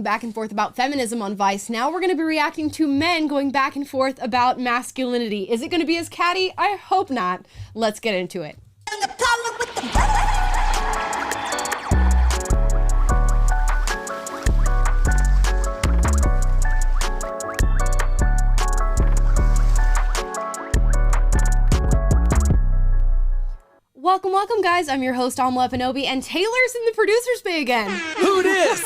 Back and forth about feminism on Vice. Now we're going to be reacting to men going back and forth about masculinity. Is it going to be as catty? I hope not. Let's get into it. Welcome, guys. I'm your host, Amla Panobi, and Taylor's in the producer's bay again. Who dis?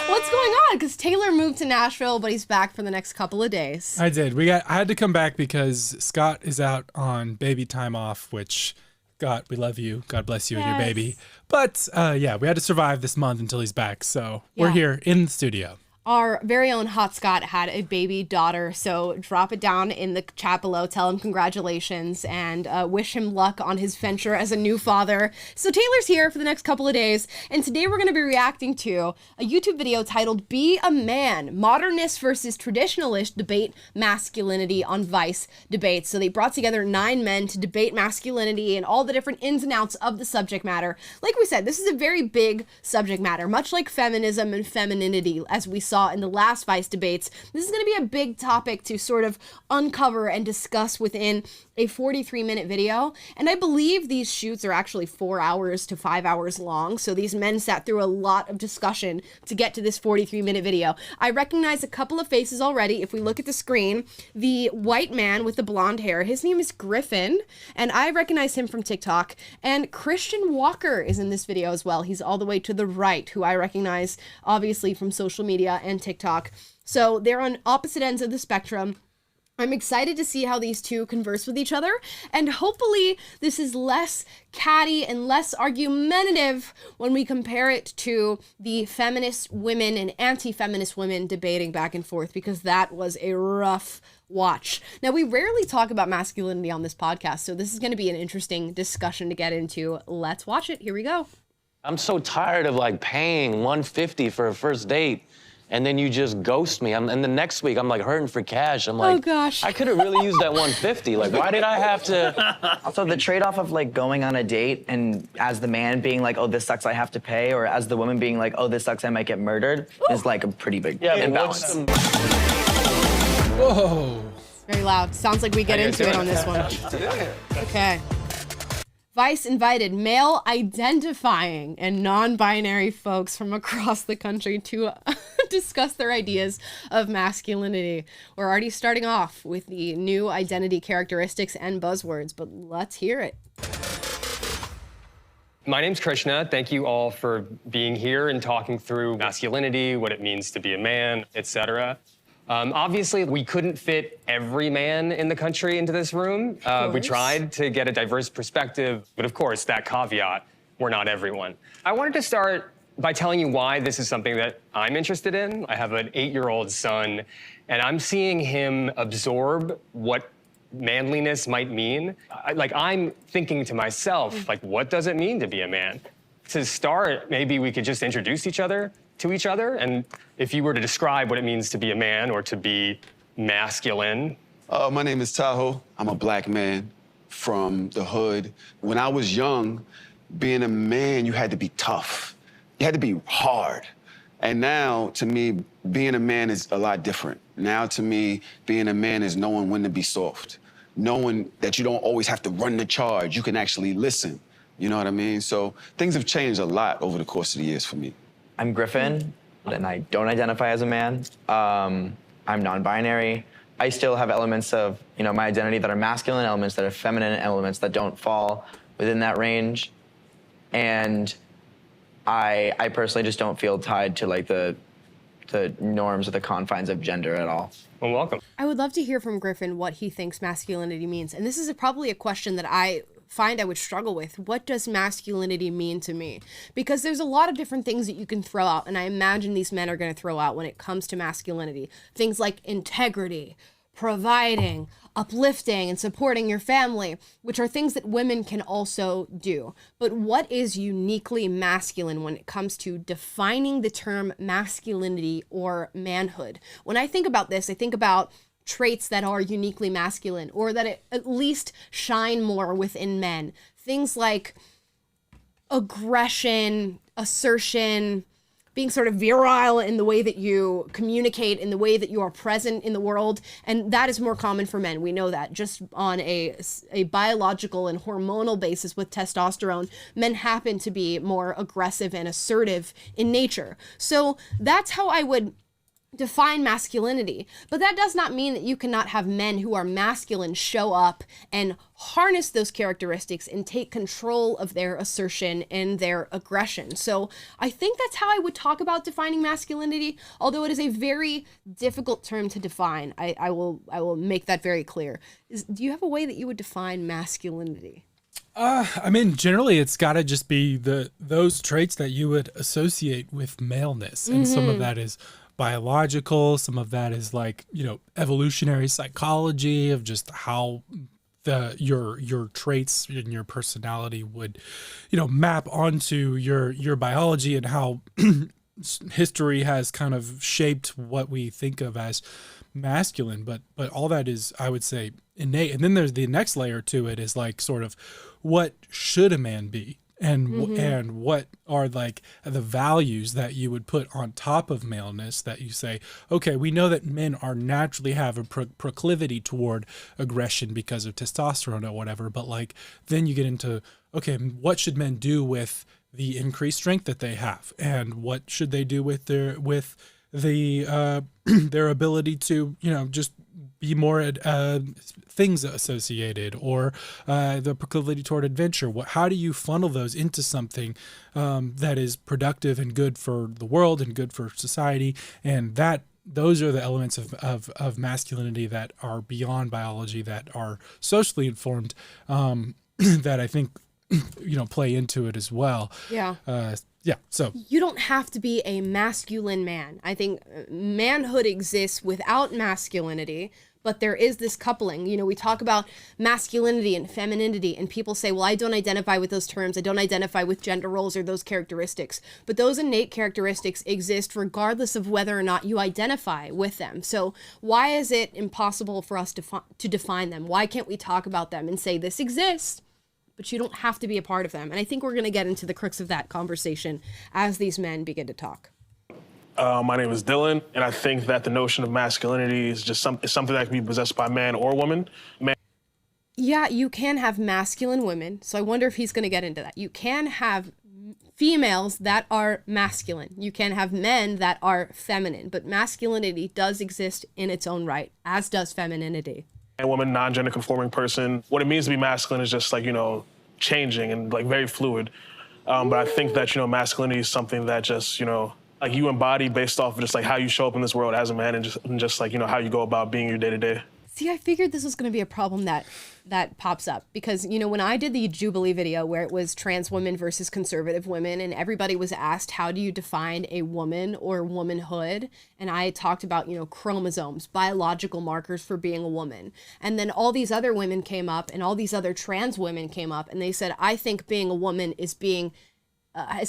What's going on? Because Taylor moved to Nashville, but he's back for the next couple of days. I did. I had to come back because Scott is out on baby time off, which, God, we love you. God bless you and your baby. But, yeah, we had to survive this month until he's back. So we're here in the studio. Our very own Hot Scott had a baby daughter, so drop it down in the chat below. Tell him congratulations and wish him luck on his venture as a new father. So Taylor's here for the next couple of days, and today we're going to be reacting to a YouTube video titled Be a Man, Modernist versus Traditionalist Debate Masculinity on Vice Debates. So they brought together 9 men to debate masculinity and all the different ins and outs of the subject matter. Like we said, this is a very big subject matter, much like feminism and femininity, as we saw in the last Vice debates. This is going to be a big topic to sort of uncover and discuss within a 43-minute video. And I believe these shoots are actually 4 hours to 5 hours long. So these men sat through a lot of discussion to get to this 43-minute video. I recognize a couple of faces already. If we look at the screen, the white man with the blonde hair, his name is Griffin, and I recognize him from TikTok. And Christian Walker is in this video as well. He's all the way to the right, who I recognize obviously from social media and TikTok. So they're on opposite ends of the spectrum. I'm excited to see how these two converse with each other, and hopefully this is less catty and less argumentative when we compare it to the feminist women and anti-feminist women debating back and forth, because that was a rough watch. Now, we rarely talk about masculinity on this podcast, so this is going to be an interesting discussion to get into. Let's watch it. Here we go. I'm so tired of like paying $150 for a first date, and then you just ghost me. And the next week I'm like hurting for cash. I'm like, oh gosh, I could have really used that $150. Like, why did I have to? Also, the trade-off of like going on a date and as the man being like, oh, this sucks, I have to pay, or as the woman being like, oh, this sucks, I might get murdered, is like a pretty big imbalance. Whoa. Very loud. Sounds like we get into it on this one. Okay. Vice invited male identifying and non-binary folks from across the country to discuss their ideas of masculinity. We're already starting off with the new identity characteristics and buzzwords, but let's hear it. My name's Krishna. Thank you all for being here and talking through masculinity, what it means to be a man, etc. Obviously, we couldn't fit every man in the country into this room. We tried to get a diverse perspective, but of course, that caveat, we're not everyone. I wanted to start by telling you why this is something that I'm interested in. I have an 8-year-old son, and I'm seeing him absorb what manliness might mean. I'm thinking to myself, like, what does it mean to be a man? To start, maybe we could just introduce each other to each other, and if you were to describe what it means to be a man or to be masculine. My name is Tahoe. I'm a black man from the hood. When I was young, being a man, you had to be tough. You had to be hard. And now, to me, being a man is a lot different. Now, to me, being a man is knowing when to be soft, knowing that you don't always have to run the charge. You can actually listen. You know what I mean? So things have changed a lot over the course of the years for me. I'm Griffin, and I don't identify as a man. I'm non-binary. I still have elements of, my identity that are masculine, elements that are feminine, elements that don't fall within that range. And I personally just don't feel tied to like the norms or the confines of gender at all. Well, welcome. I would love to hear from Griffin what he thinks masculinity means. And this is probably a question that I find I would struggle with. What does masculinity mean to me? Because there's a lot of different things that you can throw out, and I imagine these men are going to throw out when it comes to masculinity. Things like integrity, providing, uplifting, and supporting your family, which are things that women can also do. But what is uniquely masculine when it comes to defining the term masculinity or manhood? When I think about this, I think about traits that are uniquely masculine, or that at least shine more within men. Things like aggression, assertion, being sort of virile in the way that you communicate, in the way that you are present in the world. And that is more common for men. We know that just on a biological and hormonal basis with testosterone, men happen to be more aggressive and assertive in nature. So that's how I would define masculinity. But that does not mean that you cannot have men who are masculine show up and harness those characteristics and take control of their assertion and their aggression. So I think that's how I would talk about defining masculinity, although it is a very difficult term to define. I will make that very clear. Do you have a way that you would define masculinity? I mean, generally, it's got to just be those traits that you would associate with maleness, and some of that is biological. Some of that is like, evolutionary psychology of just how your traits and your personality would, map onto your biology, and how history has kind of shaped what we think of as masculine. But all that is, I would say, innate. And then there's the next layer to it is like sort of what should a man be? And what are like the values that you would put on top of maleness that you say, okay, we know that men are naturally have a proclivity toward aggression because of testosterone or whatever, but like then you get into, okay, what should men do with the increased strength that they have, and what should they do with their their ability to just be more things associated, or the proclivity toward adventure. How do you funnel those into something that is productive and good for the world and good for society? And those are the elements of masculinity that are beyond biology, that are socially informed, that I think play into it as well. Yeah. Yeah, so you don't have to be a masculine man. I think manhood exists without masculinity, but there is this coupling. We talk about masculinity and femininity, and people say, well, I don't identify with those terms. I don't identify with gender roles or those characteristics. But those innate characteristics exist regardless of whether or not you identify with them. So why is it impossible for us to define them? Why can't we talk about them and say this exists? But you don't have to be a part of them. And I think we're going to get into the crux of that conversation as these men begin to talk. My name is Dylan, and I think that the notion of masculinity is just something that can be possessed by man or woman. Yeah, you can have masculine women. So I wonder if he's going to get into that. You can have females that are masculine. You can have men that are feminine. But masculinity does exist in its own right, as does femininity. A woman, non-gender conforming person. What it means to be masculine is just like, changing and like very fluid. But I think that, masculinity is something that just, like you embody based off of just like how you show up in this world as a man, and just like, how you go about being your day to day. See, I figured this was going to be a problem that pops up because, when I did the Jubilee video where it was trans women versus conservative women, and everybody was asked, how do you define a woman or womanhood? And I talked about, chromosomes, biological markers for being a woman. And then all these other women came up, and all these other trans women came up, and they said, I think being a woman is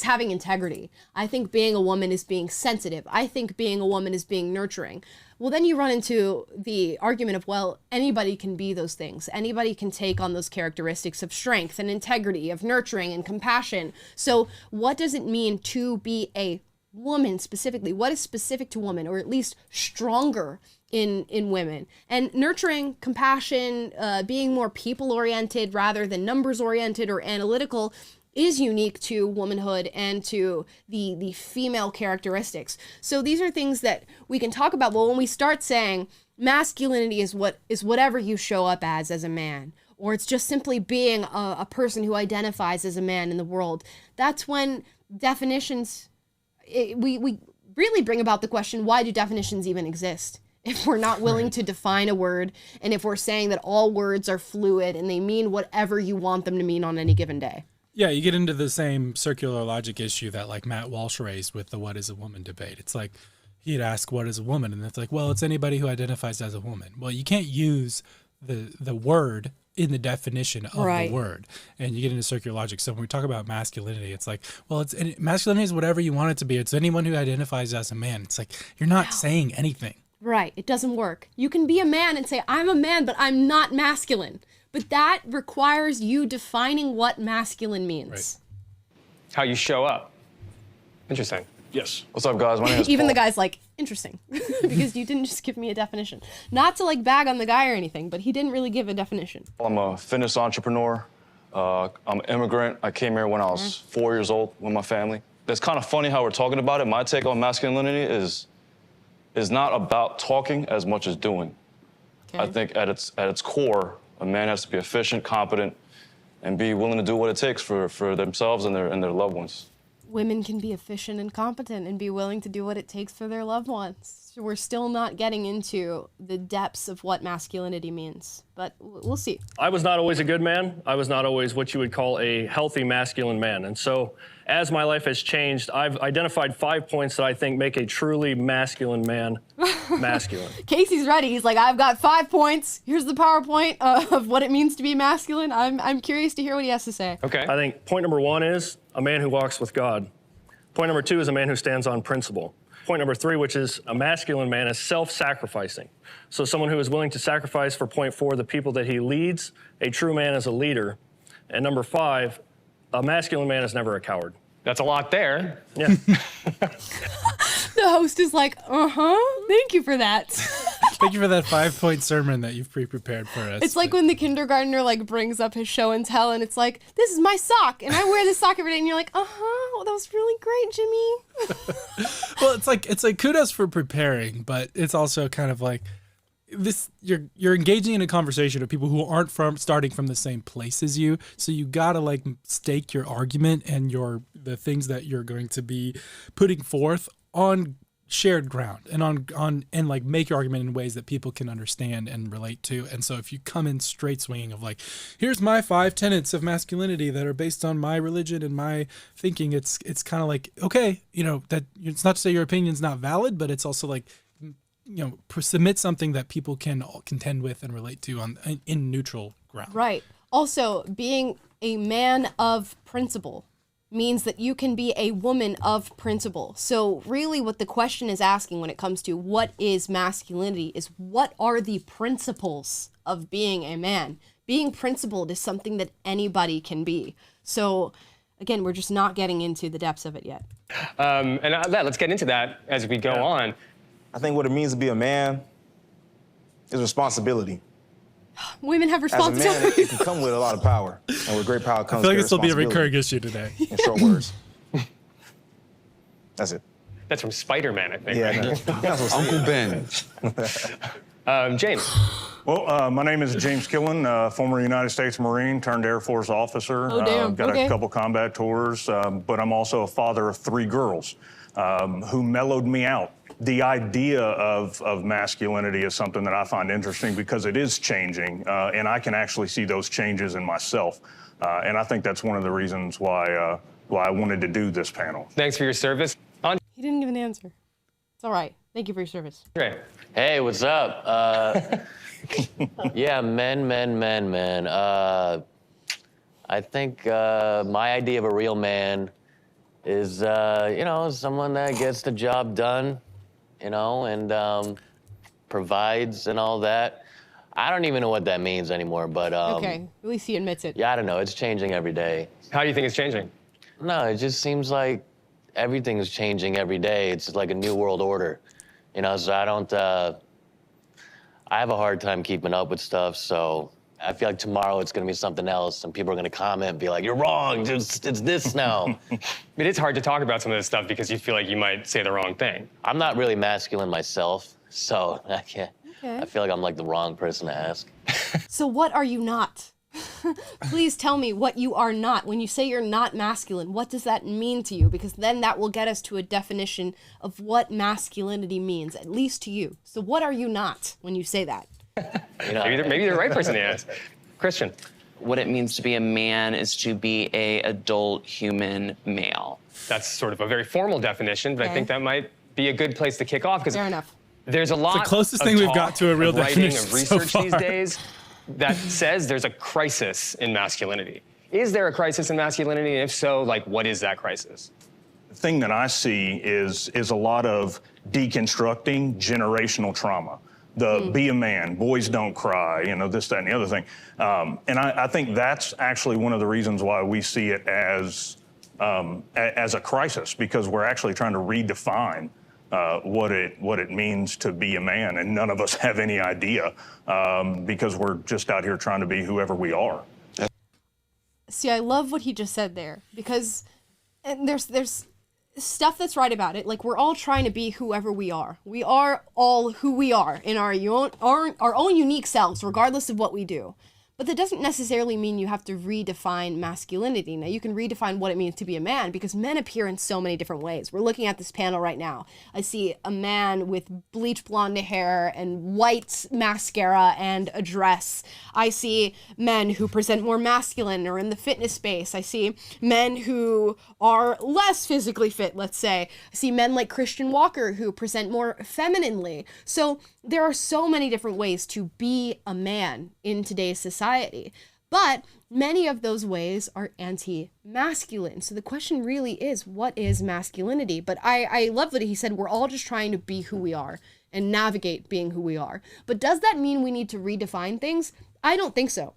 having integrity. I think being a woman is being sensitive. I think being a woman is being nurturing. Well, then you run into the argument of, well, anybody can be those things. Anybody can take on those characteristics of strength and integrity, of nurturing and compassion. So what does it mean to be a woman specifically? What is specific to women, or at least stronger in women? And nurturing, compassion, being more people-oriented rather than numbers-oriented or analytical is unique to womanhood and to the female characteristics. So these are things that we can talk about. But when we start saying masculinity is whatever you show up as a man, or it's just simply being a person who identifies as a man in the world, that's when definitions, we really bring about the question, why do definitions even exist? If we're not willing to define a word, and if we're saying that all words are fluid and they mean whatever you want them to mean on any given day. Yeah, you get into the same circular logic issue that like Matt Walsh raised with the what is a woman debate. It's like he'd ask what is a woman, and it's like, well, it's anybody who identifies as a woman. Well, you can't use the word in the definition of the word, and you get into circular logic. So when we talk about masculinity, it's like, well, masculinity is whatever you want it to be. It's anyone who identifies as a man. It's like you're not saying anything. Right. It doesn't work. You can be a man and say, I'm a man, but I'm not masculine. But that requires you defining what masculine means. Right. How you show up. Interesting. Yes. What's up, guys? My name is Even Paul. the guy's like, interesting, because you didn't just give me a definition. Not to like bag on the guy or anything, but he didn't really give a definition. I'm a fitness entrepreneur. I'm an immigrant. I came here when I was 4 years old with my family. It's kind of funny how we're talking about it. My take on masculinity is not about talking as much as doing. Okay. I think at its core, a man has to be efficient, competent, and be willing to do what it takes for themselves and their loved ones. Women can be efficient and competent and be willing to do what it takes for their loved ones. We're still not getting into the depths of what masculinity means, but we'll see. I was not always a good man. I was not always what you would call a healthy masculine man. And so as my life has changed, I've identified 5 points that I think make a truly masculine man masculine. Casey's ready. He's like, I've got 5 points. Here's the PowerPoint of what it means to be masculine. I'm curious to hear what he has to say. Okay. I think point number 1 is a man who walks with God. Point number 2 is a man who stands on principle. Point number 3, which is a masculine man, is self-sacrificing. So someone who is willing to sacrifice for point 4, the people that he leads. A true man is a leader. And number 5, a masculine man is never a coward. That's a lot there. Yeah. The host is like, thank you for that. Thank you for that 5-point sermon that you've pre-prepared for us. It's like when the kindergartner like brings up his show and tell, and it's like, this is my sock, and I wear this sock every day, and you're like, that was really great, Jimmy. Well, it's like kudos for preparing, but it's also kind of like this. You're engaging in a conversation with people who aren't starting from the same place as you, so you gotta like stake your argument and the things that you're going to be putting forth on shared ground and like make your argument in ways that people can understand and relate to. And so if you come in straight swinging of like, here's my 5 tenets of masculinity that are based on my religion and my thinking, it's kind of like, okay, that it's not to say your opinion's not valid, but it's also like, submit something that people can all contend with and relate to in neutral ground. Right. Also, being a man of principle means that you can be a woman of principle. So really what the question is asking when it comes to what is masculinity is, what are the principles of being a man? Being principled is something that anybody can be. So again, we're just not getting into the depths of it yet. Let's get into that as we go on. I think what it means to be a man is responsibility. Women have As a man, responsibility. it can come with a lot of power, and with great power comes I feel like great this will be a responsibility. recurring issue today. In short words. That's it. That's from Spider-Man, I think. Yeah, right? Uncle Ben. James. Well, my name is James Killen, former United States Marine turned Air Force officer. Oh, damn. Got Okay. a couple combat tours, but I'm also a father of 3 girls who mellowed me out. The idea of masculinity is something that I find interesting because it is changing, and I can actually see those changes in myself. And I think that's one of the reasons why I wanted to do this panel. Thanks for your service. He didn't give an answer. It's all right. Thank you for your service. Andre. Hey, what's up? Yeah, men. I think my idea of a real man is, someone that gets the job done, and provides and all that. I don't even know what that means anymore, but Okay, at least he admits it. yeah, I don't know. It's changing every day. How do you think it's changing? No, it just seems like everything is changing every day. It's like a new world order, so I don't, I have a hard time keeping up with stuff, so I feel like tomorrow it's gonna be something else and people are gonna comment and be like, you're wrong, it's this now. It is hard to talk about some of this stuff because you feel like you might say the wrong thing. I'm not really masculine myself, so I can't. Okay. I feel like I'm like the wrong person to ask. So what are you not? Please tell me what you are not. When you say you're not masculine, what does that mean to you? Because then that will get us to a definition of what masculinity means, at least to you. So what are you not when you say that? Maybe the right person to ask. Christian. What it means to be a man is to be a adult human male. That's sort of a very formal definition, but I think that might be a good place to kick off because Fair enough. there's a lot the closest of thing we've talk, got to a real of writing, definition of research so these far. days that says there's a crisis in masculinity. Is there a crisis in masculinity? And if so, what is that crisis? The thing that I see is a lot of deconstructing generational trauma. Be a man, boys don't cry, this, that, and the other thing. And I think that's actually one of the reasons why we see it as as a crisis, because we're actually trying to redefine what it means to be a man, and none of us have any idea because we're just out here trying to be whoever we are. See, I love what he just said there, because and there's stuff that's right about it. Like, we're all trying to be whoever we are. We are all who we are in our own unique selves, regardless of what we do. But that doesn't necessarily mean you have to redefine masculinity. Now, you can redefine what it means to be a man, because men appear in so many different ways. We're looking at this panel right now. I see a man with bleach blonde hair and white mascara and a dress. I see men who present more masculine or in the fitness space. I see men who are less physically fit, let's say. I see men like Christian Walker who present more femininely. So there are so many different ways to be a man in today's society, but many of those ways are anti-masculine. So the question really is, what is masculinity? But I love that he said we're all just trying to be who we are and navigate being who we are. But does that mean we need to redefine things? I don't think so.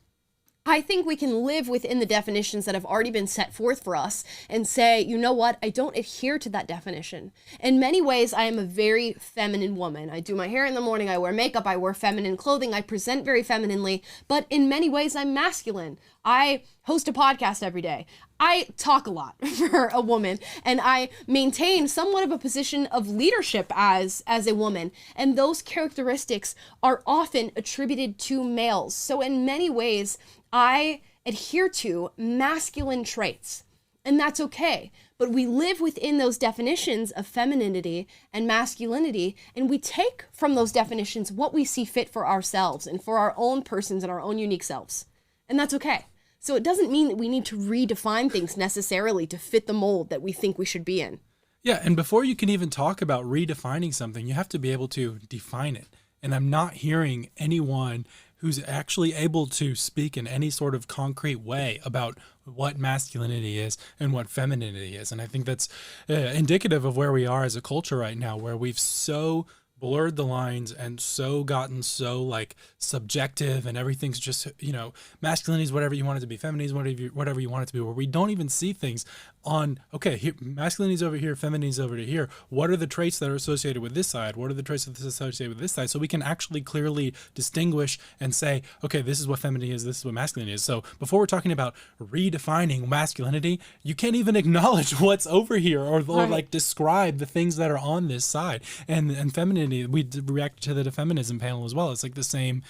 I think we can live within the definitions that have already been set forth for us and say, you know what, I don't adhere to that definition. In many ways, I am a very feminine woman. I do my hair in the morning, I wear makeup, I wear feminine clothing, I present very femininely, but in many ways, I'm masculine. I host a podcast every day. I talk a lot for a woman, and I maintain somewhat of a position of leadership as a woman. And those characteristics are often attributed to males. So in many ways, I adhere to masculine traits, and that's okay. But we live within those definitions of femininity and masculinity, and we take from those definitions what we see fit for ourselves and for our own persons and our own unique selves. And that's okay. So it doesn't mean that we need to redefine things necessarily to fit the mold that we think we should be in. Yeah, and before you can even talk about redefining something, you have to be able to define it. And I'm not hearing anyone who's actually able to speak in any sort of concrete way about what masculinity is and what femininity is. And I think that's indicative of where we are as a culture right now, where we've so blurred the lines and so gotten so like subjective, and everything's just, you know, masculinity is whatever you want it to be, femininity is whatever you want it to be, where we don't even see things on, okay, here, masculinity is over here, femininity is over here. What are the traits that are associated with this side? What are the traits that are associated with this side? So we can actually clearly distinguish and say, okay, this is what femininity is, this is what masculinity is. So before we're talking about redefining masculinity, you can't even acknowledge what's over here or like describe the things that are on this side. And femininity, we reacted to the feminism panel as well. It's like the same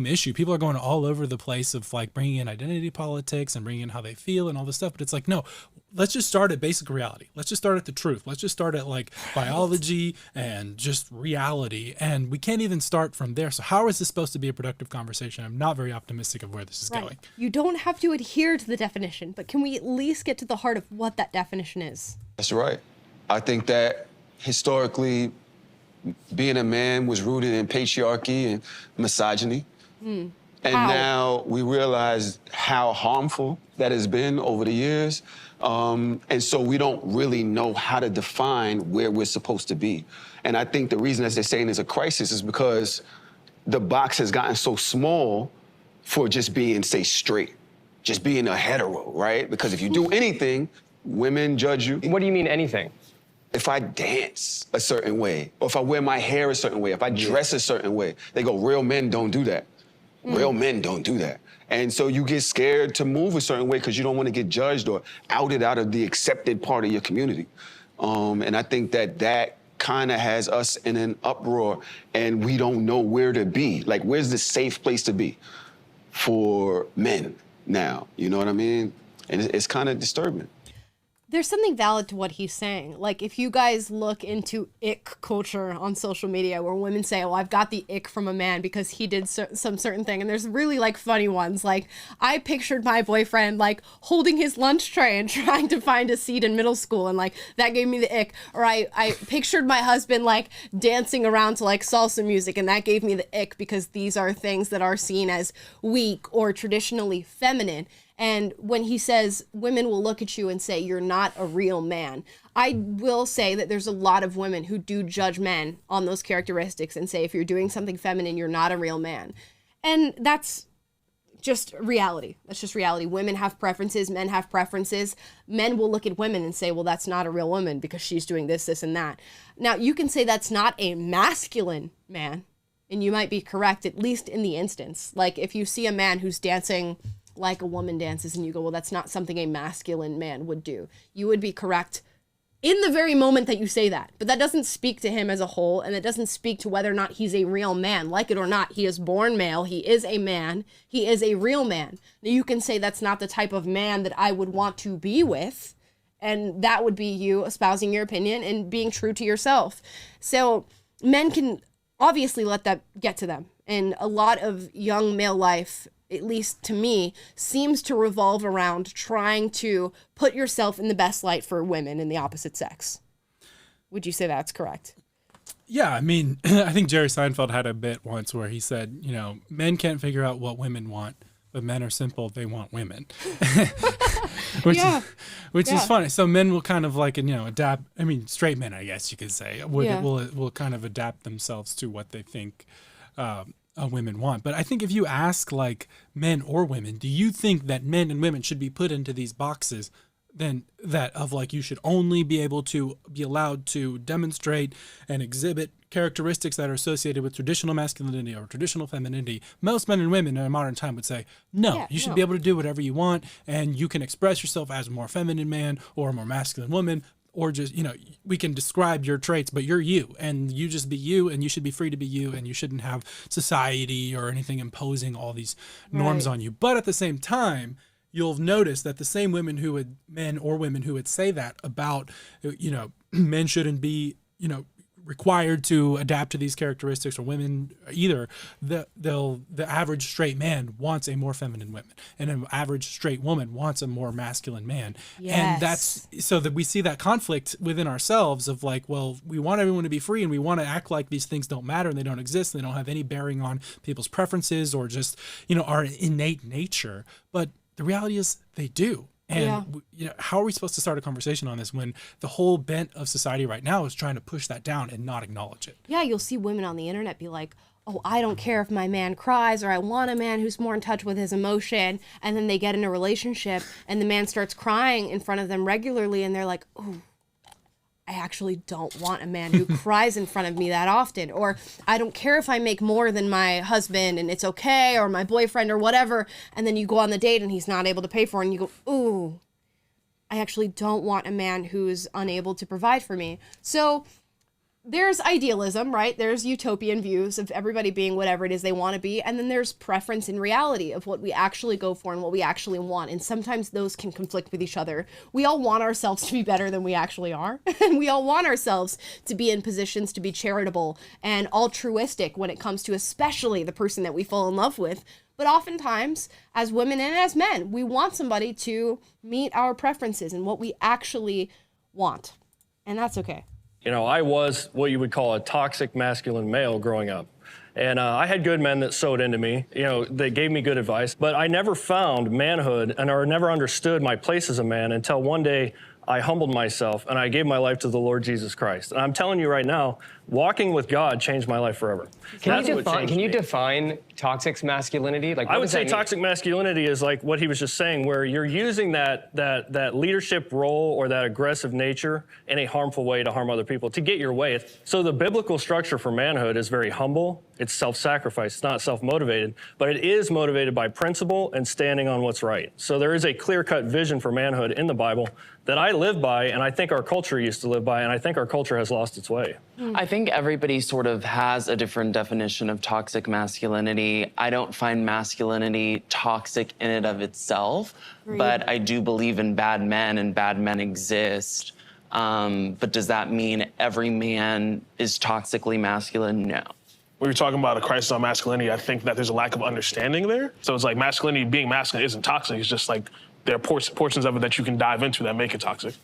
issue. People are going all over the place of like bringing in identity politics and bringing in how they feel and all this stuff. But it's like, no, let's just start at basic reality. Let's just start at the truth. Let's just start at like biology and just reality. And we can't even start from there. So how is this supposed to be a productive conversation? I'm not very optimistic of where this is going. You don't have to adhere to the definition, but can we at least get to the heart of what that definition is? That's right. I think that historically, being a man was rooted in patriarchy and misogyny. And now we realize how harmful that has been over the years. And so we don't really know how to define where we're supposed to be. And I think the reason, as they're saying, is a crisis is because the box has gotten so small for just being, say, straight, just being a hetero, right? Because if you do anything, women judge you. What do you mean anything? If I dance a certain way, or if I wear my hair a certain way, if I dress a certain way, they go, real men don't do that. Real men don't do that. And so you get scared to move a certain way because you don't want to get judged or outed out of the accepted part of your community. And I think that kind of has us in an uproar, and we don't know where to be. Like, where's the safe place to be for men now? You know what I mean? And it's kind of disturbing. There's something valid to what he's saying. Like, if you guys look into ick culture on social media where women say, oh, I've got the ick from a man because he did some certain thing. And there's really like funny ones. Like, I pictured my boyfriend like holding his lunch tray and trying to find a seat in middle school. And like, that gave me the ick. Or I pictured my husband like dancing around to like salsa music, and that gave me the ick because these are things that are seen as weak or traditionally feminine. And when he says women will look at you and say, you're not a real man, I will say that there's a lot of women who do judge men on those characteristics and say, if you're doing something feminine, you're not a real man. And that's just reality. That's just reality. Women have preferences, men have preferences. Men will look at women and say, well, that's not a real woman because she's doing this, this, and that. Now, you can say that's not a masculine man, and you might be correct, at least in the instance. Like, if you see a man who's dancing like a woman dances and you go, well, that's not something a masculine man would do, you would be correct in the very moment that you say that. But that doesn't speak to him as a whole, and it doesn't speak to whether or not he's a real man. Like it or not, he is born male, he is a man, he is a real man. Now, you can say that's not the type of man that I would want to be with, and that would be you espousing your opinion and being true to yourself. So men can obviously let that get to them. And a lot of young male life, at least to me, seems to revolve around trying to put yourself in the best light for women in the opposite sex. Would you say that's correct? Yeah, I mean, I think Jerry Seinfeld had a bit once where he said, you know, men can't figure out what women want, but men are simple, they want women. which is funny. So men will kind of like, you know, adapt. I mean, straight men, I guess you could say, will kind of adapt themselves to what they think women want. But I think if you ask like men or women, do you think that men and women should be put into these boxes, then that of like you should only be able to be allowed to demonstrate and exhibit characteristics that are associated with traditional masculinity or traditional femininity? Most men and women in a modern time would say, no, you should be able to do whatever you want, and you can express yourself as a more feminine man or a more masculine woman, or just, you know, we can describe your traits, but you're you, and you just be you, and you should be free to be you, and you shouldn't have society or anything imposing all these norms on you. But at the same time, you'll notice that the same men or women who would say that about, you know, men shouldn't be, you know, required to adapt to these characteristics, or women either, the average straight man wants a more feminine woman, and an average straight woman wants a more masculine man. Yes. And that's so that we see that conflict within ourselves of like, well, we want everyone to be free, and we want to act like these things don't matter and they don't exist, and they don't have any bearing on people's preferences or just, you know, our innate nature. But the reality is they do. And you know, how are we supposed to start a conversation on this when the whole bent of society right now is trying to push that down and not acknowledge it? Yeah, you'll see women on the internet be like, oh, I don't care if my man cries, or I want a man who's more in touch with his emotion. And then they get in a relationship and the man starts crying in front of them regularly, and they're like, oh, I actually don't want a man who cries in front of me that often. Or I don't care if I make more than my husband and it's okay, or my boyfriend or whatever. And then you go on the date and he's not able to pay for it, and you go, ooh, I actually don't want a man who's unable to provide for me. So there's idealism, right? There's utopian views of everybody being whatever it is they want to be. And then there's preference in reality of what we actually go for and what we actually want. And sometimes those can conflict with each other. We all want ourselves to be better than we actually are. And we all want ourselves to be in positions to be charitable and altruistic when it comes to especially the person that we fall in love with. But oftentimes, as women and as men, we want somebody to meet our preferences and what we actually want. And that's okay. You know, I was what you would call a toxic masculine male growing up. And I had good men that sewed into me, you know, they gave me good advice, but I never found manhood or never understood my place as a man until one day I humbled myself and I gave my life to the Lord Jesus Christ. And I'm telling you right now, walking with God changed my life forever. Can you define toxic masculinity? Like, I would say toxic masculinity is like what he was just saying, where you're using that leadership role or that aggressive nature in a harmful way to harm other people, to get your way. So the biblical structure for manhood is very humble. It's self-sacrifice. It's not self-motivated, but it is motivated by principle and standing on what's right. So there is a clear-cut vision for manhood in the Bible that I live by, and I think our culture used to live by, and I think our culture has lost its way. I think everybody sort of has a different definition of toxic masculinity. I don't find masculinity toxic in and of itself, but I do believe in bad men, and bad men exist. But does that mean every man is toxically masculine? No. When you're talking about a crisis on masculinity, I think that there's a lack of understanding there. So it's like masculinity, being masculine isn't toxic. It's just like there are portions of it that you can dive into that make it toxic.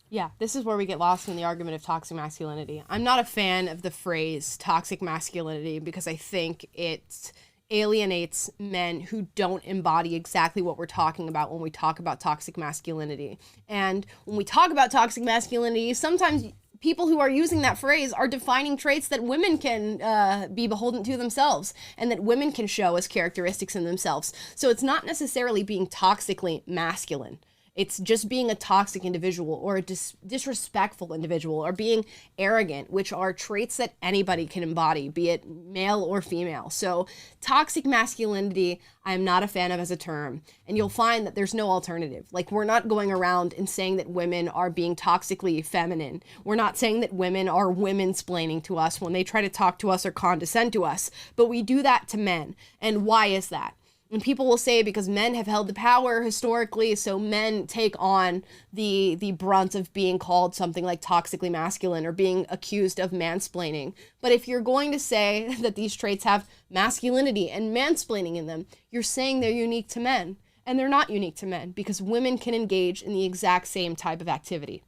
Yeah, this is where we get lost in the argument of toxic masculinity. I'm not a fan of the phrase toxic masculinity because I think it alienates men who don't embody exactly what we're talking about when we talk about toxic masculinity. And when we talk about toxic masculinity, sometimes people who are using that phrase are defining traits that women can be beholden to themselves and that women can show as characteristics in themselves. So it's not necessarily being toxically masculine. It's just being a toxic individual or a disrespectful individual or being arrogant, which are traits that anybody can embody, be it male or female. So toxic masculinity, I'm not a fan of as a term. And you'll find that there's no alternative. Like, we're not going around and saying that women are being toxically feminine. We're not saying that women are women-splaining to us when they try to talk to us or condescend to us. But we do that to men. And why is that? And people will say because men have held the power historically, so men take on the brunt of being called something like toxically masculine or being accused of mansplaining. But if you're going to say that these traits have masculinity and mansplaining in them, you're saying they're unique to men. And they're not unique to men because women can engage in the exact same type of activity.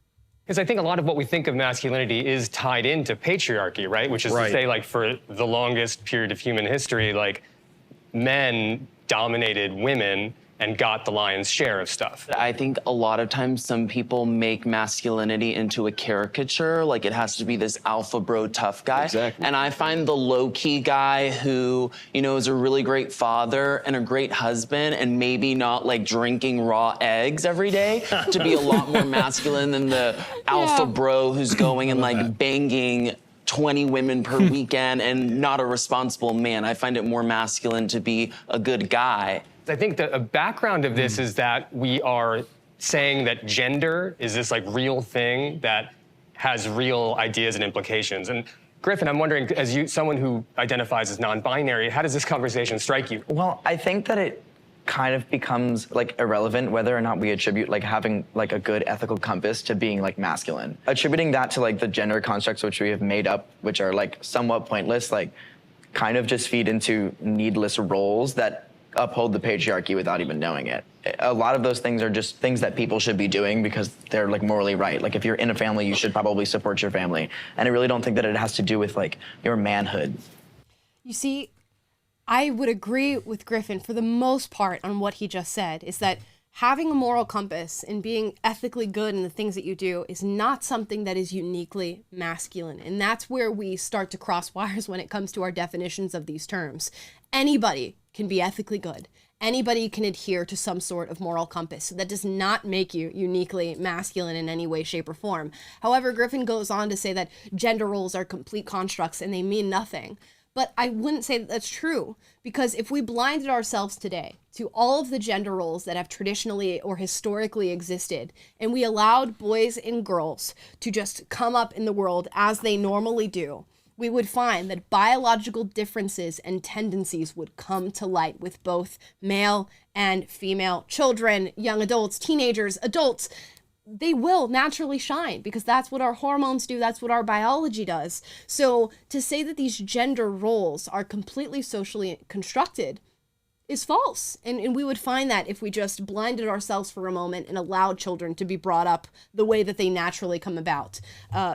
Because I think a lot of what we think of masculinity is tied into patriarchy, right? Which is to say, like, for the longest period of human history, like, men dominated women and got the lion's share of stuff. I think a lot of times some people make masculinity into a caricature, like it has to be this alpha bro tough guy. Exactly. And I find the low-key guy who, you know, is a really great father and a great husband and maybe not like drinking raw eggs every day to be a lot more masculine than the alpha bro who's going and like banging 20 women per weekend and not a responsible man. I find it more masculine to be a good guy. I think the background of this is that we are saying that gender is this like real thing that has real ideas and implications. And Griffin, I'm wondering, as someone who identifies as non-binary, how does this conversation strike you? Well, I think that it kind of becomes like irrelevant whether or not we attribute like having like a good ethical compass to being like masculine. Attributing that to like the gender constructs which we have made up, which are like somewhat pointless, like kind of just feed into needless roles that uphold the patriarchy without even knowing it. A lot of those things are just things that people should be doing because they're like morally right. Like if you're in a family, you should probably support your family. And I really don't think that it has to do with like your manhood. You see, I would agree with Griffin for the most part on what he just said, is that having a moral compass and being ethically good in the things that you do is not something that is uniquely masculine. And that's where we start to cross wires when it comes to our definitions of these terms. Anybody can be ethically good. Anybody can adhere to some sort of moral compass. So that does not make you uniquely masculine in any way, shape, or form. However, Griffin goes on to say that gender roles are complete constructs and they mean nothing. But I wouldn't say that that's true, because if we blinded ourselves today to all of the gender roles that have traditionally or historically existed, and we allowed boys and girls to just come up in the world as they normally do, we would find that biological differences and tendencies would come to light with both male and female children, young adults, teenagers, adults. They will naturally shine because that's what our hormones do. That's what our biology does. So to say that these gender roles are completely socially constructed is false. And we would find that if we just blinded ourselves for a moment and allowed children to be brought up the way that they naturally come about.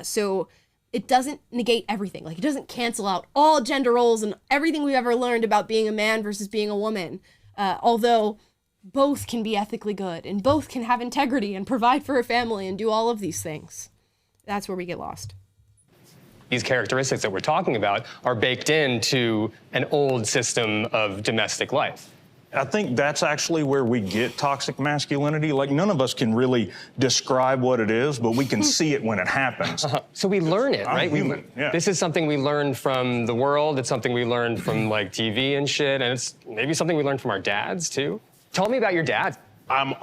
So it doesn't negate everything. Like, it doesn't cancel out all gender roles and everything we've ever learned about being a man versus being a woman. Although both can be ethically good and both can have integrity and provide for a family and do all of these things. That's where we get lost. These characteristics that we're talking about are baked into an old system of domestic life. I think that's actually where we get toxic masculinity. Like, none of us can really describe what it is, but we can see it when it happens. So we learn it, right? Yeah. This is something we learned from the world. It's something we learned from like TV and shit. And it's maybe something we learned from our dads too. Tell me about your dad. I'm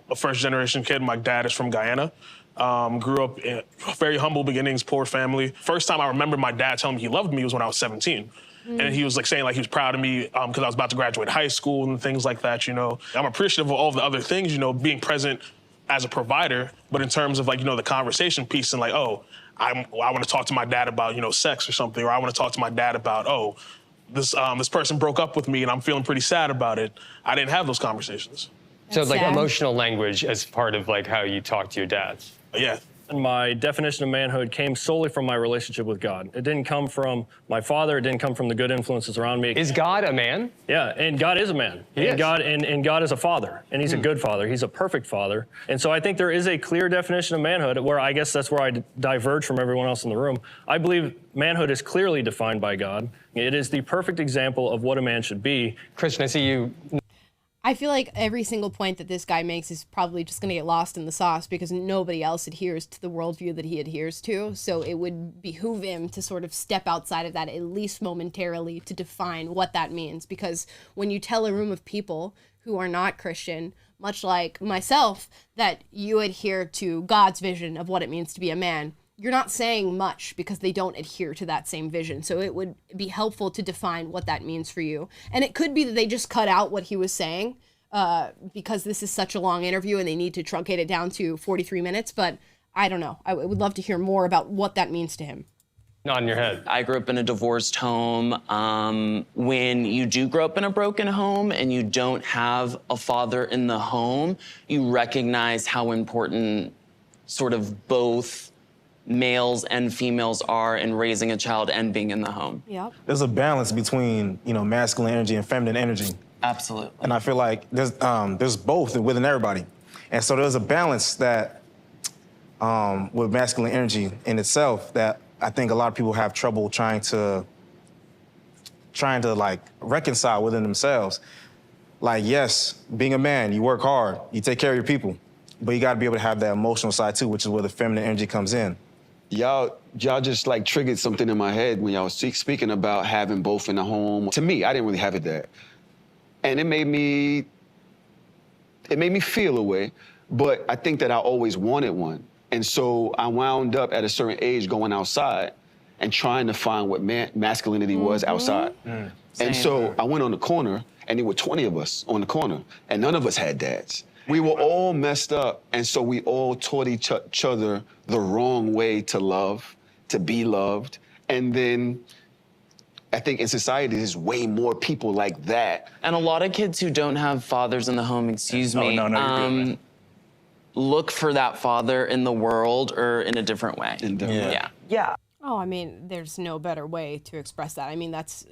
a first-generation kid. My dad is from Guyana. Grew up in very humble beginnings, poor family. First time I remember my dad telling me he loved me was when I was 17. And he was like saying like he was proud of me because I was about to graduate high school and things like that, you know. I'm appreciative of all of the other things, you know, being present as a provider, but in terms of like, you know, the conversation piece and like, oh, I want to talk to my dad about, you know, sex or something, or I want to talk to my dad about, oh, this person broke up with me and I'm feeling pretty sad about it. I didn't have those conversations. So like sad. Emotional language as part of like how you talk to your dad. Yeah. And my definition of manhood came solely from my relationship with God. It didn't come from my father. It didn't come from the good influences around me. Is God a man? Yeah, and God is a man. And God is a father, and he's a good father. He's a perfect father. And so I think there is a clear definition of manhood where I guess that's where I diverge from everyone else in the room. I believe manhood is clearly defined by God. It is the perfect example of what a man should be. Christian, I see you. I feel like every single point that this guy makes is probably just going to get lost in the sauce because nobody else adheres to the worldview that he adheres to. So it would behoove him to sort of step outside of that, at least momentarily, to define what that means. Because when you tell a room of people who are not Christian, much like myself, that you adhere to God's vision of what it means to be a man, you're not saying much because they don't adhere to that same vision. So it would be helpful to define what that means for you. And it could be that they just cut out what he was saying because this is such a long interview and they need to truncate it down to 43 minutes. But I don't know. I would love to hear more about what that means to him. Nodding your head. I grew up in a divorced home. When you do grow up in a broken home and you don't have a father in the home, you recognize how important sort of both males and females are in raising a child and being in the home. Yep. There's a balance between, masculine energy and feminine energy. Absolutely. And I feel like there's both within everybody. And so there's a balance that with masculine energy in itself that I think a lot of people have trouble trying to like reconcile within themselves. Like, yes, being a man, you work hard, you take care of your people, but you got to be able to have that emotional side too, which is where the feminine energy comes in. Y'all just like triggered something in my head when y'all was speaking about having both in the home. To me, I didn't really have it there. And it made me feel a way, but I think that I always wanted one. And so I wound up at a certain age going outside and trying to find what masculinity was outside. And so I went on the corner and there were 20 of us on the corner and none of us had dads. We were all messed up, and so we all taught each other the wrong way to love, to be loved. And then I think in society, there's way more people like that. And a lot of kids who don't have fathers in the home, look for that father in the world or in a different way. Yeah. Oh, I mean, there's no better way to express that. I mean, that's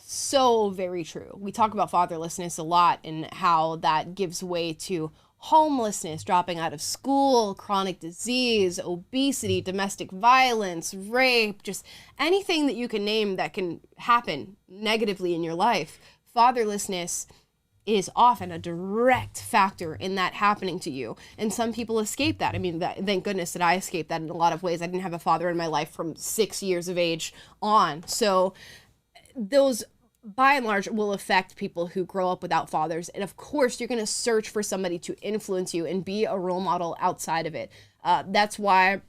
so very true. We talk about fatherlessness a lot and how that gives way to homelessness, dropping out of school, chronic disease, obesity, domestic violence, rape, just anything that you can name that can happen negatively in your life. Fatherlessness is often a direct factor in that happening to you. And some people escape that. I mean, thank goodness that I escaped that in a lot of ways. I didn't have a father in my life from 6 years of age on. So those, by and large, will affect people who grow up without fathers. And of course, you're going to search for somebody to influence you and be a role model outside of it. That's why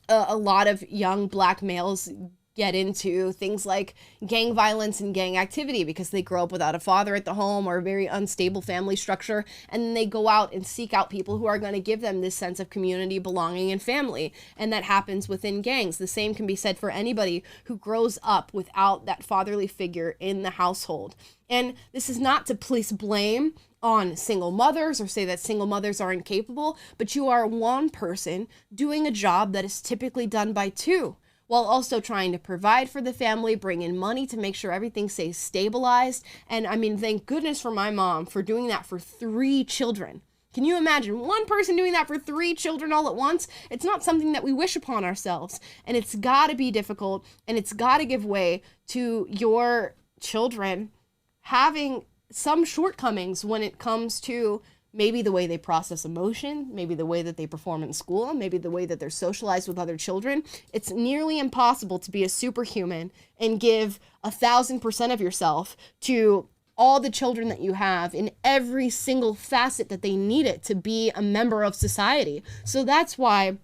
a lot of young Black males get into things like gang violence and gang activity because they grow up without a father at the home or a very unstable family structure, and then they go out and seek out people who are going to give them this sense of community, belonging, and family, and that happens within gangs. The same can be said for anybody who grows up without that fatherly figure in the household. And this is not to place blame on single mothers or say that single mothers are incapable, but you are one person doing a job that is typically done by two, while also trying to provide for the family, bring in money to make sure everything stays stabilized. And I mean, thank goodness for my mom for doing that for 3 children. Can you imagine one person doing that for 3 children all at once? It's not something that we wish upon ourselves. And it's gotta be difficult, and it's gotta give way to your children having some shortcomings when it comes to maybe the way they process emotion, maybe the way that they perform in school, maybe the way that they're socialized with other children. It's nearly impossible to be a superhuman and give 1,000% of yourself to all the children that you have in every single facet that they need it to be a member of society. So that's why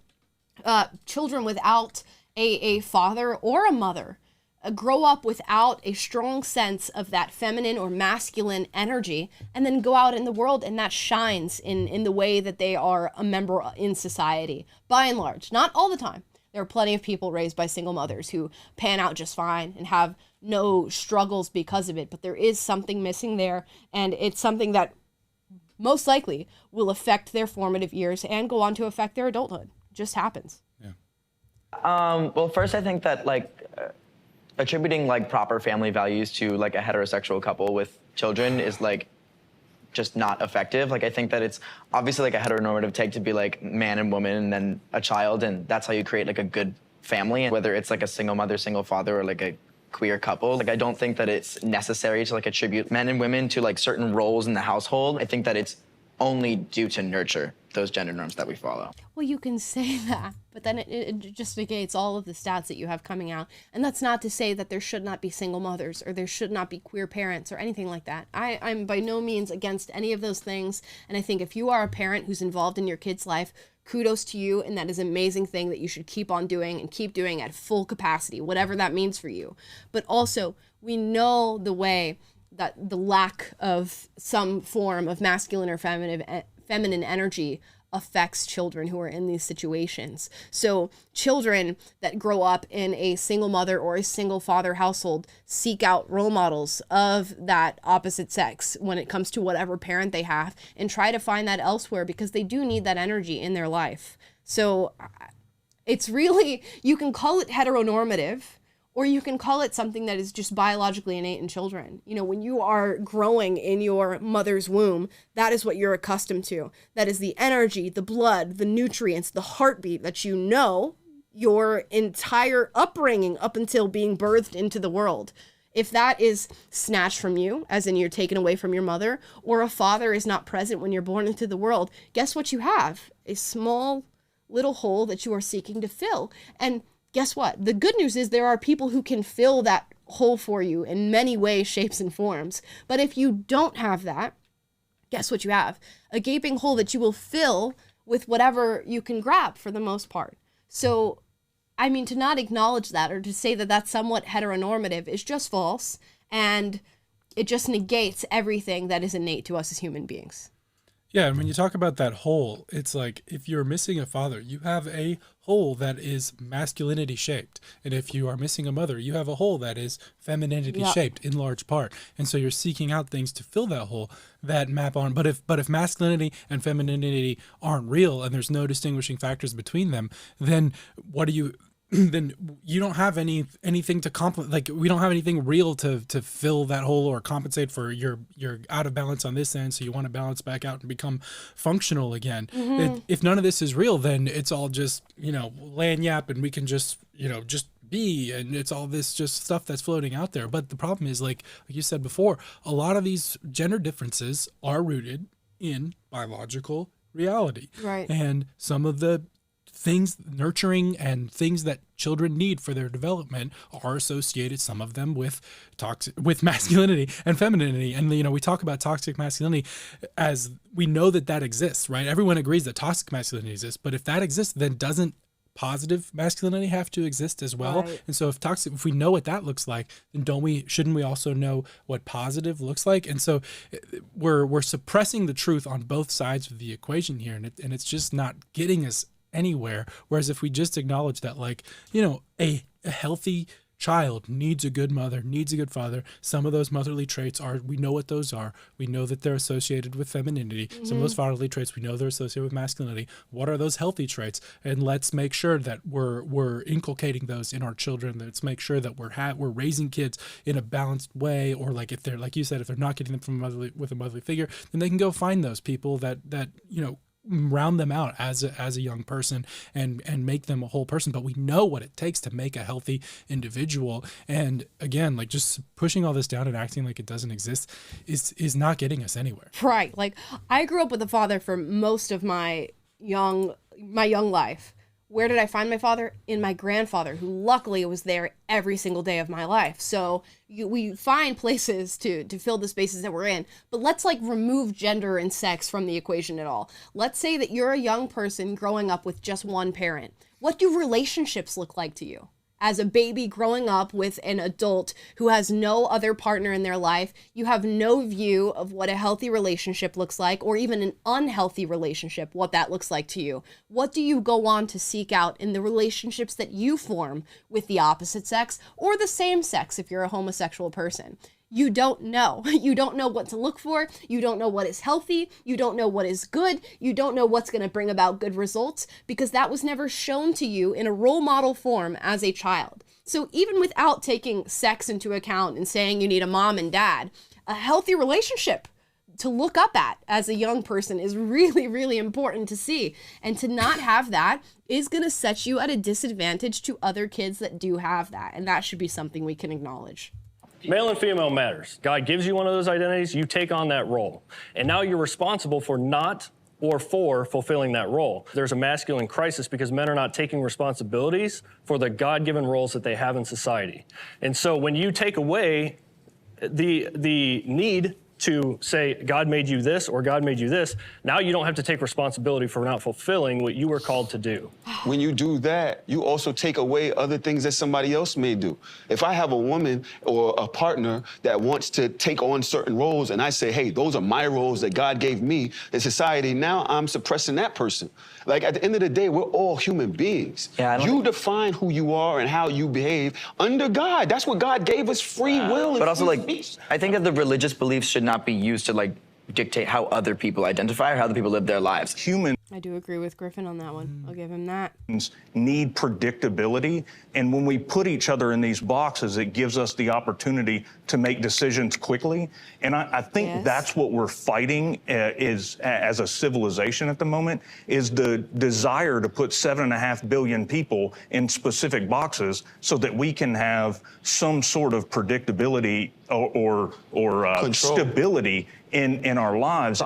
children without a father or a mother grow up without a strong sense of that feminine or masculine energy, and then go out in the world and that shines in the way that they are a member in society, by and large. Not all the time. There are plenty of people raised by single mothers who pan out just fine and have no struggles because of it, but there is something missing there, and it's something that most likely will affect their formative years and go on to affect their adulthood. just happens. Well, first, I think that attributing like proper family values to like a heterosexual couple with children is like just not effective. Like I think that it's obviously like a heteronormative take to be like man and woman and then a child, and that's how you create like a good family. And whether it's like a single mother, single father, or like a queer couple, like I don't think that it's necessary to like attribute men and women to like certain roles in the household. I think that it's only due to nurture those gender norms that we follow. Well, you can say that, but then it just negates all of the stats that you have coming out. And that's not to say that there should not be single mothers or there should not be queer parents or anything like that. I'm by no means against any of those things. And I think if you are a parent who's involved in your kid's life, kudos to you. And that is an amazing thing that you should keep on doing and keep doing at full capacity, whatever that means for you. But also, we know the way that the lack of some form of masculine or feminine energy affects children who are in these situations. So children that grow up in a single mother or a single father household seek out role models of that opposite sex when it comes to whatever parent they have, and try to find that elsewhere because they do need that energy in their life. So it's really, you can call it heteronormative, or you can call it something that is just biologically innate in children. You know, when you are growing in your mother's womb, that is what you're accustomed to. That is the energy, the blood, the nutrients, the heartbeat that you know your entire upbringing up until being birthed into the world. If that is snatched from you, as in you're taken away from your mother, or a father is not present when you're born into the world, guess what you have? A small little hole that you are seeking to fill. And guess what? The good news is there are people who can fill that hole for you in many ways, shapes, and forms. But if you don't have that, guess what you have? A gaping hole that you will fill with whatever you can grab for the most part. So, I mean, to not acknowledge that or to say that that's somewhat heteronormative is just false. And it just negates everything that is innate to us as human beings. Yeah, and when you talk about that hole, it's like if you're missing a father, you have a hole that is masculinity shaped. And if you are missing a mother, you have a hole that is femininity shaped in large part. And so you're seeking out things to fill that hole that map on. But if masculinity and femininity aren't real and there's no distinguishing factors between them, then what do you then you don't have anything to complement. Like, we don't have anything real to fill that hole or compensate for you're out of balance on this end, so you want to balance back out and become functional again. If none of this is real, then it's all just, lagniappe, and we can just be, and it's all this just stuff that's floating out there. But the problem is, like you said before, a lot of these gender differences are rooted in biological reality. Right. And some of the things, nurturing and things that children need for their development are associated, some of them with masculinity and femininity. And, we talk about toxic masculinity as we know that exists, right? Everyone agrees that toxic masculinity exists, but if that exists, then doesn't positive masculinity have to exist as well? Right. And so if we know what that looks like, then shouldn't we also know what positive looks like? And so we're suppressing the truth on both sides of the equation here, and it's just not getting us anywhere. Whereas if we just acknowledge that, a healthy child needs a good mother, needs a good father. Some of those motherly traits we know what those are. We know that they're associated with femininity. Some of those fatherly traits, we know they're associated with masculinity. What are those healthy traits? And let's make sure that we're inculcating those in our children. Let's make sure that we're raising kids in a balanced way. Or if they're, like you said, if they're not getting them from a motherly figure, then they can go find those people that round them out as a young person and make them a whole person. But we know what it takes to make a healthy individual. And again, just pushing all this down and acting like it doesn't exist is not getting us anywhere. Right. I grew up with a father for most of my young life. Where did I find my father? In my grandfather, who luckily was there every single day of my life. So we find places to fill the spaces that we're in. But let's remove gender and sex from the equation at all. Let's say that you're a young person growing up with just one parent. What do relationships look like to you? As a baby growing up with an adult who has no other partner in their life, you have no view of what a healthy relationship looks like, or even an unhealthy relationship, what that looks like to you. What do you go on to seek out in the relationships that you form with the opposite sex or the same sex if you're a homosexual person? You don't know. You don't know what to look for. You don't know what is healthy. You don't know what is good. You don't know what's going to bring about good results because that was never shown to you in a role model form as a child. So even without taking sex into account and saying you need a mom and dad, a healthy relationship to look up at as a young person is really, really important to see. And to not have that is going to set you at a disadvantage to other kids that do have that. And that should be something we can acknowledge. Male and female matters. God gives you one of those identities, you take on that role. And now you're responsible for not or for fulfilling that role. There's a masculine crisis because men are not taking responsibilities for the God-given roles that they have in society. And so when you take away the need to say, God made you this or God made you this, now you don't have to take responsibility for not fulfilling what you were called to do. When you do that, you also take away other things that somebody else may do. If I have a woman or a partner that wants to take on certain roles and I say, hey, those are my roles that God gave me in society, now I'm suppressing that person. Like, at the end of the day, we're all human beings. You define who you are and how you behave under God. That's what God gave us, free will. And but also, free like, speech. I think that the religious beliefs should not be used to, like, dictate how other people identify or how other people live their lives. I do agree with Griffin on that one. I'll give him that. Need predictability, and when we put each other in these boxes, it gives us the opportunity to make decisions quickly. And I think that's what we're fighting is as a civilization at the moment, is the desire to put 7.5 billion people in specific boxes so that we can have some sort of predictability or stability in our lives.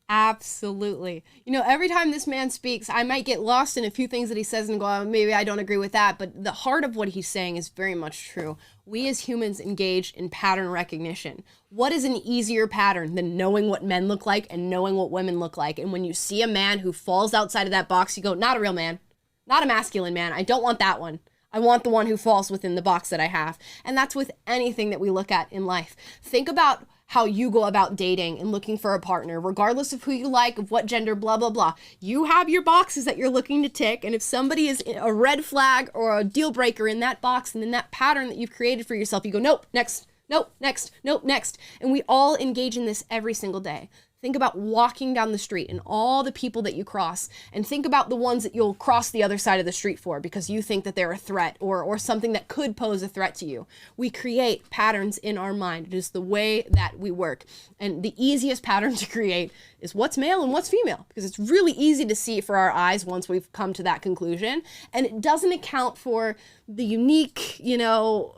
Absolutely. You know, every time this man speaks, I might get lost in a few things that he says and go, oh, maybe I don't agree with that. But the heart of what he's saying is very much true. We as humans engage in pattern recognition. What is an easier pattern than knowing what men look like and knowing what women look like? And when you see a man who falls outside of that box, you go, not a real man, not a masculine man. I don't want that one. I want the one who falls within the box that I have. And that's with anything that we look at in life. Think about how you go about dating and looking for a partner, regardless of who you like, of what gender, blah, blah, blah. You have your boxes that you're looking to tick, and if somebody is a red flag or a deal breaker in that box and in that pattern that you've created for yourself, you go, nope, next, nope, next, nope, next. And we all engage in this every single day. Think about walking down the street and all the people that you cross, and think about the ones that you'll cross the other side of the street for because you think that they're a threat or something that could pose a threat to you. We create patterns in our mind. It is the way that we work. And the easiest pattern to create is what's male and what's female, because it's really easy to see for our eyes once we've come to that conclusion. And it doesn't account for the unique, unique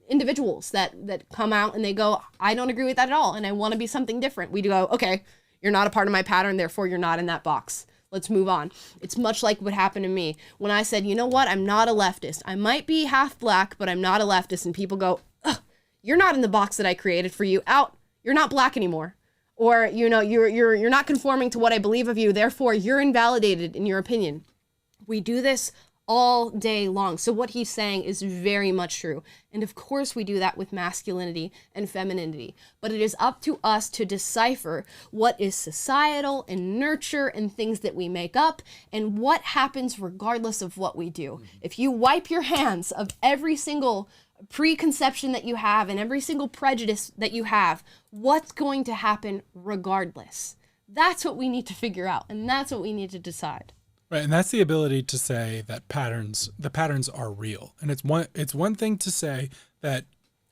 individuals that come out and they go, I don't agree with that at all, and I want to be something different. We do go, okay, you're not a part of my pattern, therefore you're not in that box. Let's move on. It's much like what happened to me when I said, you know what, I'm not a leftist. I might be half black, but I'm not a leftist. And people go, ugh, you're not in the box that I created for you. Out. You're not black anymore. Or, you're not conforming to what I believe of you, therefore you're invalidated in your opinion. We do this all day long. So what he's saying is very much true. And of course we do that with masculinity and femininity. But it is up to us to decipher what is societal and nurture and things that we make up and what happens regardless of what we do. If you wipe your hands of every single preconception that you have and every single prejudice that you have, what's going to happen regardless? That's what we need to figure out. And that's what we need to decide. Right, and that's the ability to say that the patterns are real. And it's one thing to say that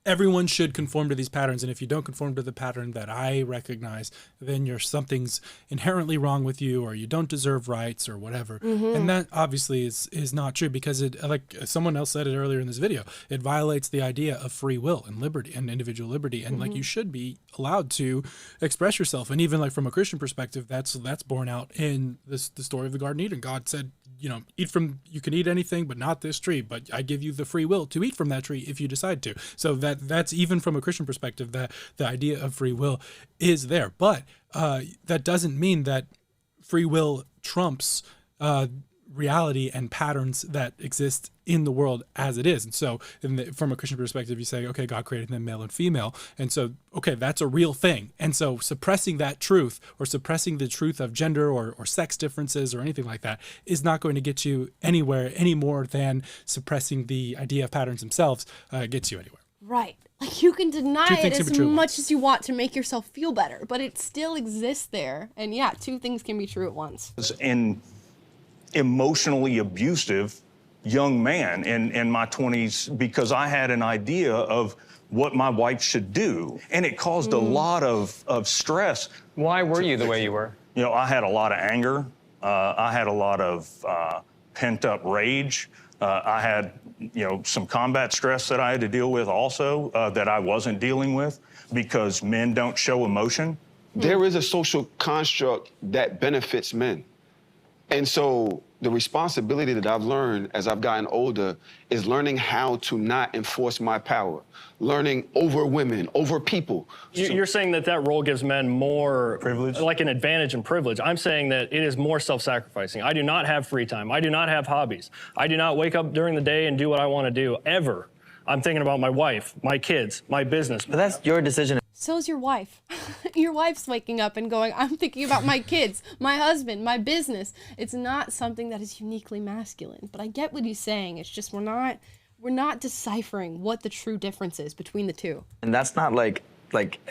everyone should conform to these patterns, and if you don't conform to the pattern that I recognize, then something's inherently wrong with you, or you don't deserve rights, or whatever. Mm-hmm. And that obviously is not true, because it, like someone else said it earlier in this video, it violates the idea of free will and liberty and individual liberty, and like you should be allowed to express yourself. And even like from a Christian perspective, that's borne out in the story of the Garden of Eden. God said, you can eat anything, but not this tree, but I give you the free will to eat from that tree if you decide to. So that's even from a Christian perspective, that the idea of free will is there. But that doesn't mean that free will trumps reality and patterns that exist in the world as it is. And so from a Christian perspective, you say, okay, God created them male and female. And so, okay, that's a real thing. And so suppressing that truth, or suppressing the truth of gender or sex differences or anything like that, is not going to get you anywhere any more than suppressing the idea of patterns themselves gets you anywhere. Right. Like, you can deny Two it things can as be true at much as you want to make yourself feel better, but it still exists there. And yeah, two things can be true at once. An emotionally abusive young man in my 20s because I had an idea of what my wife should do. And it caused a lot of stress. Why were you the way you were? You know, I had a lot of anger. I had a lot of pent-up rage. I had, you know, some combat stress that I had to deal with also that I wasn't dealing with because men don't show emotion. There is a social construct that benefits men. And so the responsibility that I've learned as I've gotten older is learning how to not enforce my power, learning over women, over people. You're saying that that role gives men more privilege, like an advantage and privilege. I'm saying that it is more self-sacrificing. I do not have free time. I do not have hobbies. I do not wake up during the day and do what I want to do, ever. I'm thinking about my wife, my kids, my business. But that's your decision. So's your wife. Your wife's waking up and going, I'm thinking about my kids, my husband, my business. It's not something that is uniquely masculine. But I get what he's saying. It's just we're not deciphering what the true difference is between the two. And that's not like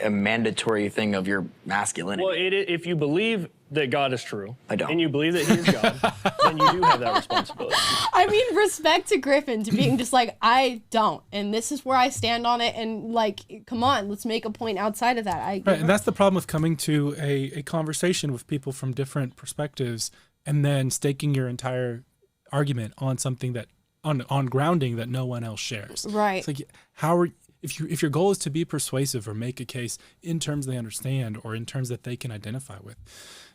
a mandatory thing of your masculinity. Well, if you believe that God is true, I don't. and you believe that he is God, then you do have that responsibility. I mean, respect to Griffin, to being just like, I don't, and this is where I stand on it, and like, come on, let's make a point outside of that. Right, and that's the problem with coming to a conversation with people from different perspectives and then staking your entire argument on something that, on grounding that no one else shares. Right. It's like, how are if your goal is to be persuasive or make a case in terms they understand or in terms that they can identify with,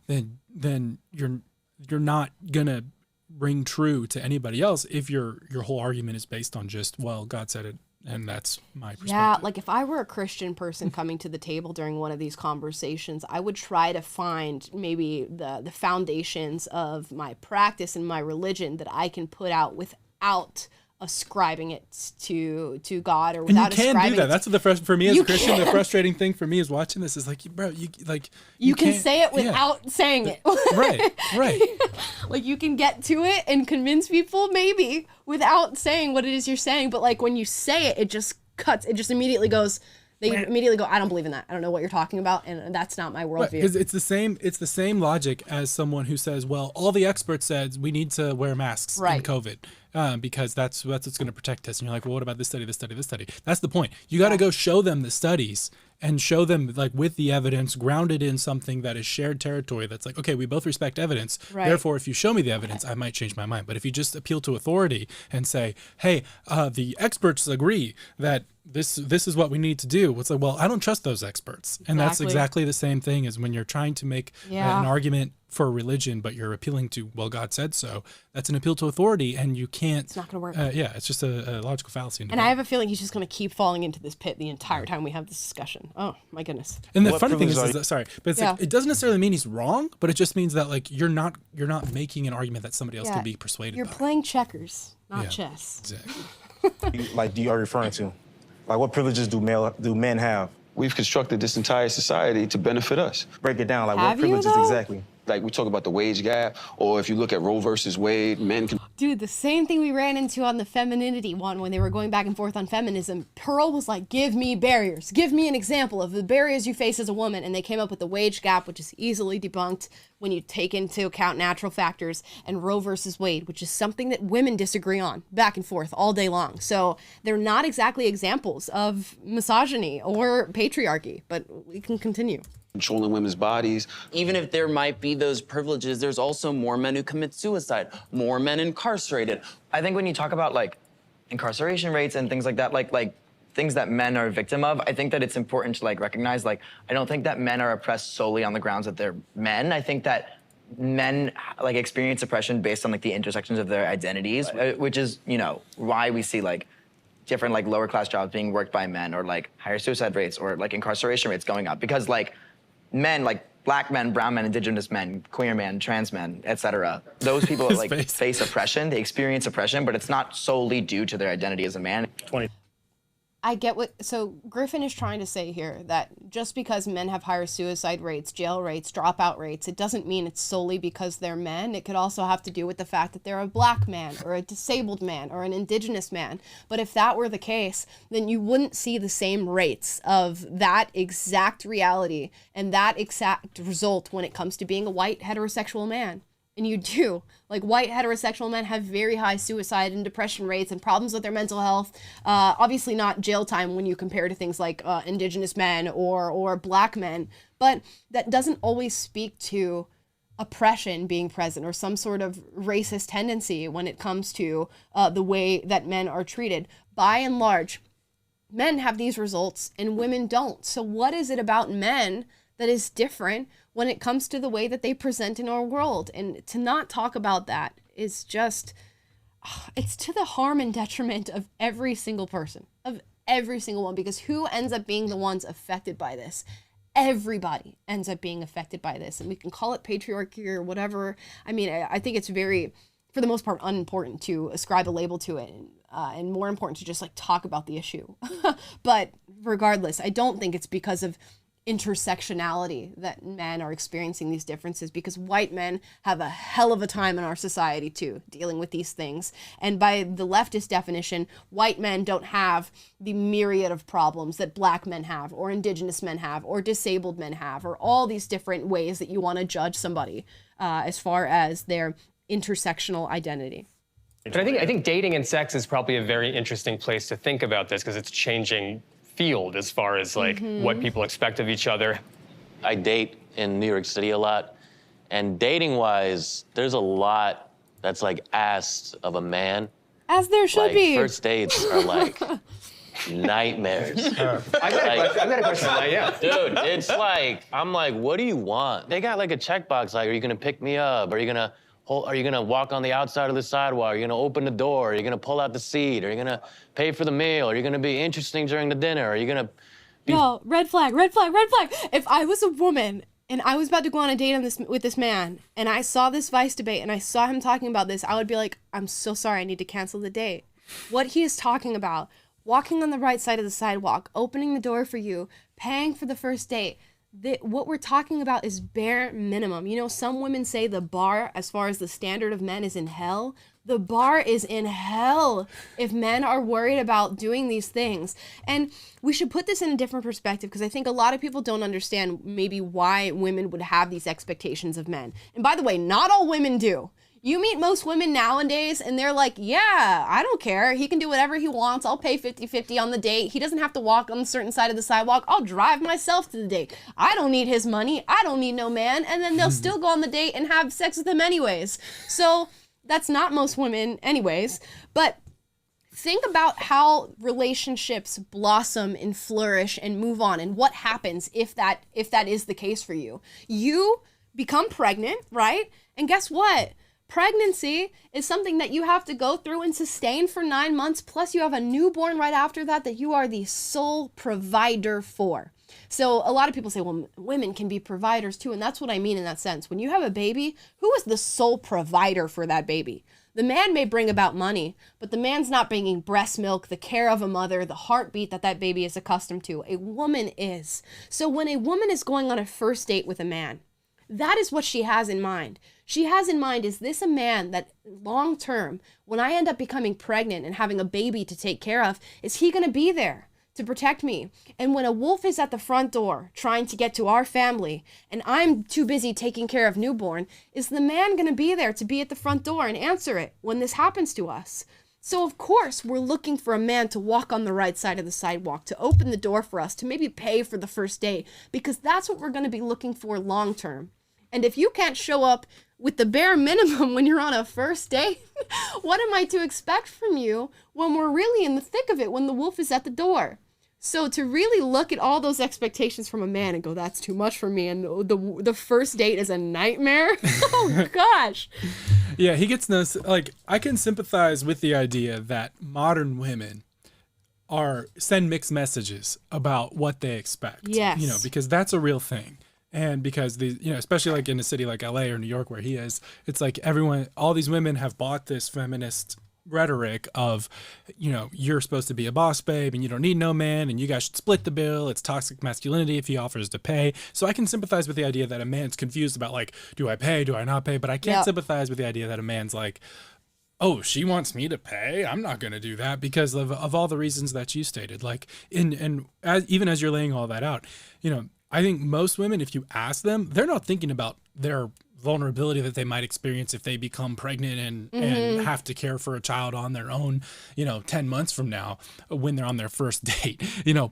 then you're not gonna ring true to anybody else if your whole argument is based on just, well, God said it and that's my perspective. Yeah, like if I were a Christian person coming to the table during one of these conversations, I would try to find maybe the foundations of my practice and my religion that I can put out without ascribing it to God or without ascribing. And you can do that. That's what for me as a Christian, the frustrating thing for me is watching this is like, bro, you can say it without saying it. Right. Like you can get to it and convince people maybe without saying what it is you're saying, but like when you say it, it just cuts. It just immediately goes. They immediately go, I don't believe in that. I don't know what you're talking about, and that's not my worldview. Because it's the same logic as someone who says, well, all the experts said we need to wear masks in COVID because that's what's going to protect us. And you're like, well, what about this study, this study, this study? That's the point. You got to go show them the studies and show them like with the evidence grounded in something that is shared territory. That's like, okay, we both respect evidence. Right. Therefore, if you show me the evidence, I might change my mind. But if you just appeal to authority and say, hey, the experts agree that this is what we need to do. It's like, well, I don't trust those experts. And that's exactly the same thing as when you're trying to make an argument for religion, but you're appealing to, well, God said so. That's an appeal to authority, and you can't. It's not going to work. It's just a logical fallacy. And I have a feeling he's just going to keep falling into this pit the entire time we have this discussion. Oh, my goodness. And the funny thing is that, sorry, but it's like, it doesn't necessarily mean he's wrong, but it just means that like you're not making an argument that somebody else can be persuaded You're by. playing checkers, not chess. Exactly. Like, you are referring to? Like, what privileges do men have? We've constructed this entire society to benefit us. Break it down. Like, Have what privileges you, though? exactly? Like, we talk about the wage gap, or if you look at Roe versus Wade, men can... Dude, the same thing we ran into on the femininity one when they were going back and forth on feminism. Pearl was like, give me barriers. Give me an example of the barriers you face as a woman. And they came up with the wage gap, which is easily debunked when you take into account natural factors, and Roe versus Wade, which is something that women disagree on back and forth all day long. So they're not exactly examples of misogyny or patriarchy, but we can continue. Controlling women's bodies. Even if there might be those privileges, there's also more men who commit suicide, more men incarcerated. I think when you talk about like incarceration rates and things like that, like things that men are a victim of, I think that it's important to like recognize, like, I don't think that men are oppressed solely on the grounds that they're men. I think that men like experience oppression based on like the intersections of their identities, which is, you know, why we see like different like lower class jobs being worked by men, or like higher suicide rates, or like incarceration rates going up, because like men, like black men, brown men, indigenous men, queer men, trans men, etc. Those people like face oppression, they experience oppression, but it's not solely due to their identity as a man. I get so Griffin is trying to say here that just because men have higher suicide rates, jail rates, dropout rates, it doesn't mean it's solely because they're men. It could also have to do with the fact that they're a black man or a disabled man or an indigenous man. But if that were the case, then you wouldn't see the same rates of that exact reality and that exact result when it comes to being a white heterosexual man. And you do. Like, white heterosexual men have very high suicide and depression rates and problems with their mental health. Obviously not jail time when you compare to things like indigenous men or black men. But that doesn't always speak to oppression being present or some sort of racist tendency when it comes to the way that men are treated. By and large, men have these results and women don't. So what is it about men that is different when it comes to the way that they present in our world? And to not talk about that is just, it's to the harm and detriment of every single person, of every single one, because who ends up being the ones affected by this? Everybody ends up being affected by this. And we can call it patriarchy or whatever. I mean, I think it's very, for the most part, unimportant to ascribe a label to it, and more important to just like talk about the issue. But regardless, I don't think it's because of intersectionality that men are experiencing these differences, because white men have a hell of a time in our society too dealing with these things. And by the leftist definition, white men don't have the myriad of problems that black men have or indigenous men have or disabled men have, or all these different ways that you want to judge somebody as far as their intersectional identity. But I think dating and sex is probably a very interesting place to think about this, because it's changing field as far as like what people expect of each other. I date in New York City a lot, and dating-wise, there's a lot that's like asked of a man. As there should like, be. First dates are like nightmares. I've got a question on that, yeah. Dude, it's like, I'm like, what do you want? They got like a checkbox, like, are you gonna pick me up? Are you gonna walk on the outside of the sidewalk? Are you gonna open the door? Are you gonna pull out the seat? Are you gonna pay for the meal? Are you gonna be interesting during the dinner? Are you gonna be... No, red flag, red flag, red flag. If I was a woman and I was about to go on a date with this man and I saw this Vice debate and I saw him talking about this, I would be like, I'm so sorry, I need to cancel the date. What he is talking about, walking on the right side of the sidewalk, opening the door for you, paying for the first date, what we're talking about is bare minimum. You know, some women say the bar, as far as the standard of men, is in hell. The bar is in hell if men are worried about doing these things. And we should put this in a different perspective, because I think a lot of people don't understand maybe why women would have these expectations of men. And by the way, not all women do. You meet most women nowadays and they're like, yeah, I don't care. He can do whatever he wants. I'll pay 50-50 on the date. He doesn't have to walk on a certain side of the sidewalk. I'll drive myself to the date. I don't need his money. I don't need no man. And then they'll still go on the date and have sex with him anyways. So that's not most women anyways. But think about how relationships blossom and flourish and move on, and what happens if that is the case for you. You become pregnant, right? And guess what? Pregnancy is something that you have to go through and sustain for 9 months, plus you have a newborn right after that you are the sole provider for. So a lot of people say, well, women can be providers too, and that's what I mean in that sense. When you have a baby, who is the sole provider for that baby? The man may bring about money, but the man's not bringing breast milk, the care of a mother, the heartbeat that baby is accustomed to. A woman is. So when a woman is going on a first date with a man, that is what she has in mind. She has in mind, is this a man that long term, when I end up becoming pregnant and having a baby to take care of, is he going to be there to protect me? And when a wolf is at the front door trying to get to our family and I'm too busy taking care of newborn, is the man going to be there to be at the front door and answer it when this happens to us? So of course we're looking for a man to walk on the right side of the sidewalk, to open the door for us, to maybe pay for the first date, because that's what we're going to be looking for long term. And if you can't show up with the bare minimum when you're on a first date, what am I to expect from you when we're really in the thick of it, when the wolf is at the door? So to really look at all those expectations from a man and go, that's too much for me, and the first date is a nightmare. Oh gosh. Yeah, he gets no, like, I can sympathize with the idea that modern women send mixed messages about what they expect. Yes. You know, because that's a real thing. And because especially like in a city like LA or New York where he is, it's like all these women have bought this feminist rhetoric of, you're supposed to be a boss babe and you don't need no man and you guys should split the bill. It's toxic masculinity if he offers to pay. So I can sympathize with the idea that a man's confused about like, do I pay? Do I not pay? But I can't sympathize with the idea that a man's like, oh, she wants me to pay? I'm not going to do that because of all the reasons that you stated. Like, even as you're laying all that out, I think most women, if you ask them, they're not thinking about their vulnerability that they might experience if they become pregnant and have to care for a child on their own, 10 months from now when they're on their first date,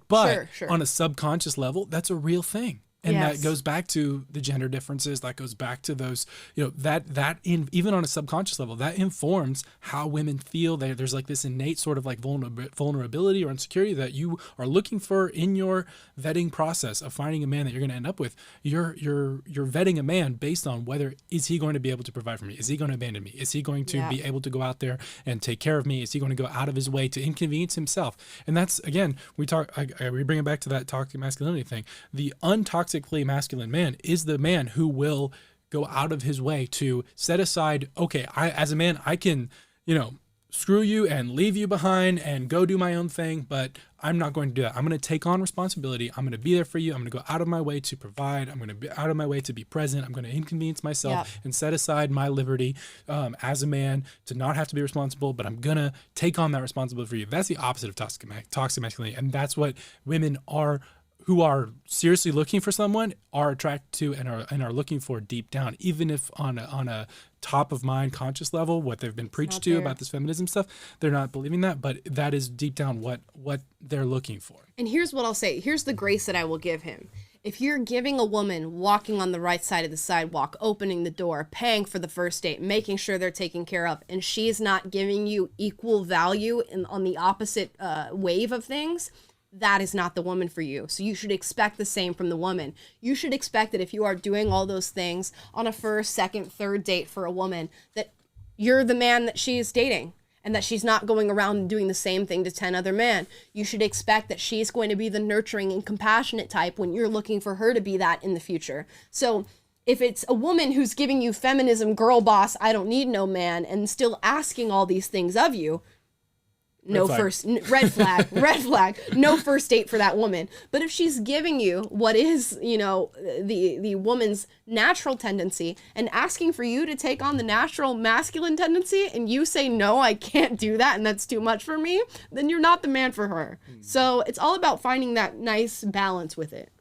but on a subconscious level, that's a real thing. And that goes back to the gender differences. That goes back to those, even on a subconscious level, that informs how women feel. There's like this innate sort of like vulnerability or insecurity that you are looking for in your vetting process of finding a man that you're going to end up with. You're vetting a man based on whether is he going to be able to provide for me? Is he going to abandon me? Is he going to be able to go out there and take care of me? Is he going to go out of his way to inconvenience himself? And that's, again, we bring it back to that toxic masculinity thing. The untoxic masculine man is the man who will go out of his way to set aside, okay, as a man, I can, screw you and leave you behind and go do my own thing, but I'm not going to do that. I'm going to take on responsibility. I'm going to be there for you. I'm going to go out of my way to provide. I'm going to be out of my way to be present. I'm going to inconvenience myself and set aside my liberty as a man to not have to be responsible, but I'm going to take on that responsibility for you. That's the opposite of toxic masculinity. And that's what women who are seriously looking for someone are attracted to and are looking for deep down, even if on a top of mind conscious level, what they've been preached to about this feminism stuff, they're not believing that, but that is deep down what they're looking for. And here's what I'll say. Here's the grace that I will give him. If you're giving a woman walking on the right side of the sidewalk, opening the door, paying for the first date, making sure they're taken care of, and she's not giving you equal value on the opposite wave of things, that is not the woman for you. So you should expect the same from the woman. You should expect that if you are doing all those things on a first, second, third date for a woman, that you're the man that she is dating and that she's not going around and doing the same thing to 10 other men. You should expect that she's going to be the nurturing and compassionate type when you're looking for her to be that in the future. So if it's a woman who's giving you feminism, girl boss, I don't need no man, and still asking all these things of you, red flag, no first date for that woman. But if she's giving you what is, the woman's natural tendency and asking for you to take on the natural masculine tendency and you say, no, I can't do that and that's too much for me, then you're not the man for her. So it's all about finding that nice balance with it.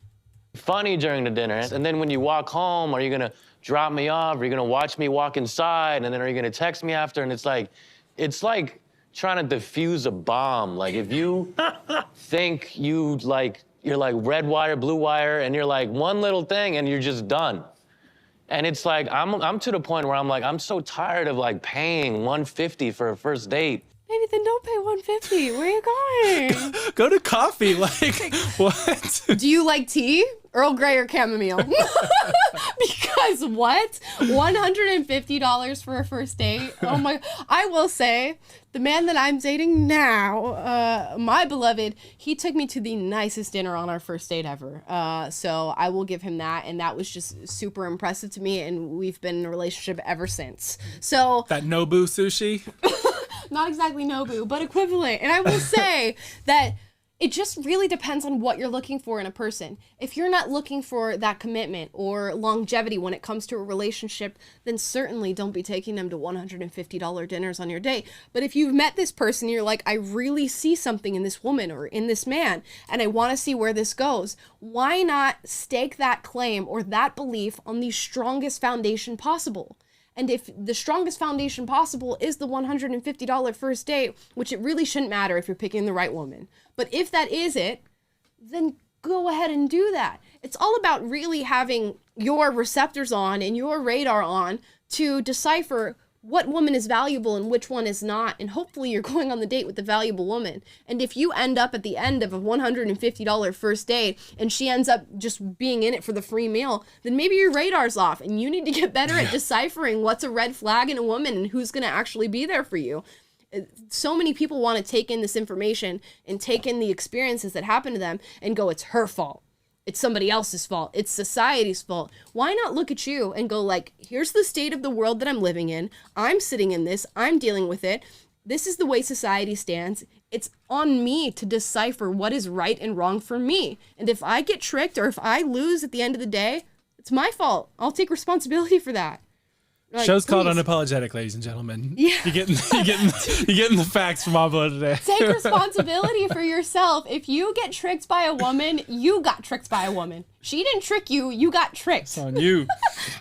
Funny during the dinner. And then when you walk home, are you going to drop me off? Are you going to watch me walk inside? And then are you going to text me after? And it's like trying to defuse a bomb. Like if you think you're like red wire, blue wire, and you're like one little thing and you're just done. And it's like, I'm to the point where I'm like, I'm so tired of like paying $150 for a first date. Baby, then don't pay $150. Where are you going? Go to coffee. Like, what? Do you like tea? Earl Grey or chamomile? Because what? $150 for a first date? Oh my! I will say, the man that I'm dating now, my beloved, he took me to the nicest dinner on our first date ever. So I will give him that, and that was just super impressive to me, and we've been in a relationship ever since. So that Nobu sushi? Not exactly Nobu, but equivalent. And I will say that it just really depends on what you're looking for in a person. If you're not looking for that commitment or longevity when it comes to a relationship, then certainly don't be taking them to $150 dinners on your date. But if you've met this person, you're like, I really see something in this woman or in this man, and I want to see where this goes, why not stake that claim or that belief on the strongest foundation possible? And if the strongest foundation possible is the $150 first date, which it really shouldn't matter if you're picking the right woman, but if that is it, then go ahead and do that. It's all about really having your receptors on and your radar on to decipher what woman is valuable and which one is not, and hopefully you're going on the date with the valuable woman. And if you end up at the end of a $150 first date and she ends up just being in it for the free meal, then maybe your radar's off and you need to get better at deciphering what's a red flag in a woman and who's going to actually be there for you. So many people want to take in this information and take in the experiences that happen to them and go, it's her fault. It's somebody else's fault. It's society's fault. Why not look at you and go like, here's the state of the world that I'm living in. I'm sitting in this. I'm dealing with it. this is the way society stands. It's on me to decipher what is right and wrong for me. And if I get tricked or if I lose at the end of the day, it's my fault. I'll take responsibility for that. Like, Show's called please. Unapologetic, ladies and gentlemen. Yeah. You're getting the facts from Abla today. Take responsibility for yourself. If you get tricked by a woman, you got tricked by a woman. She didn't trick you, you got tricked. It's on you.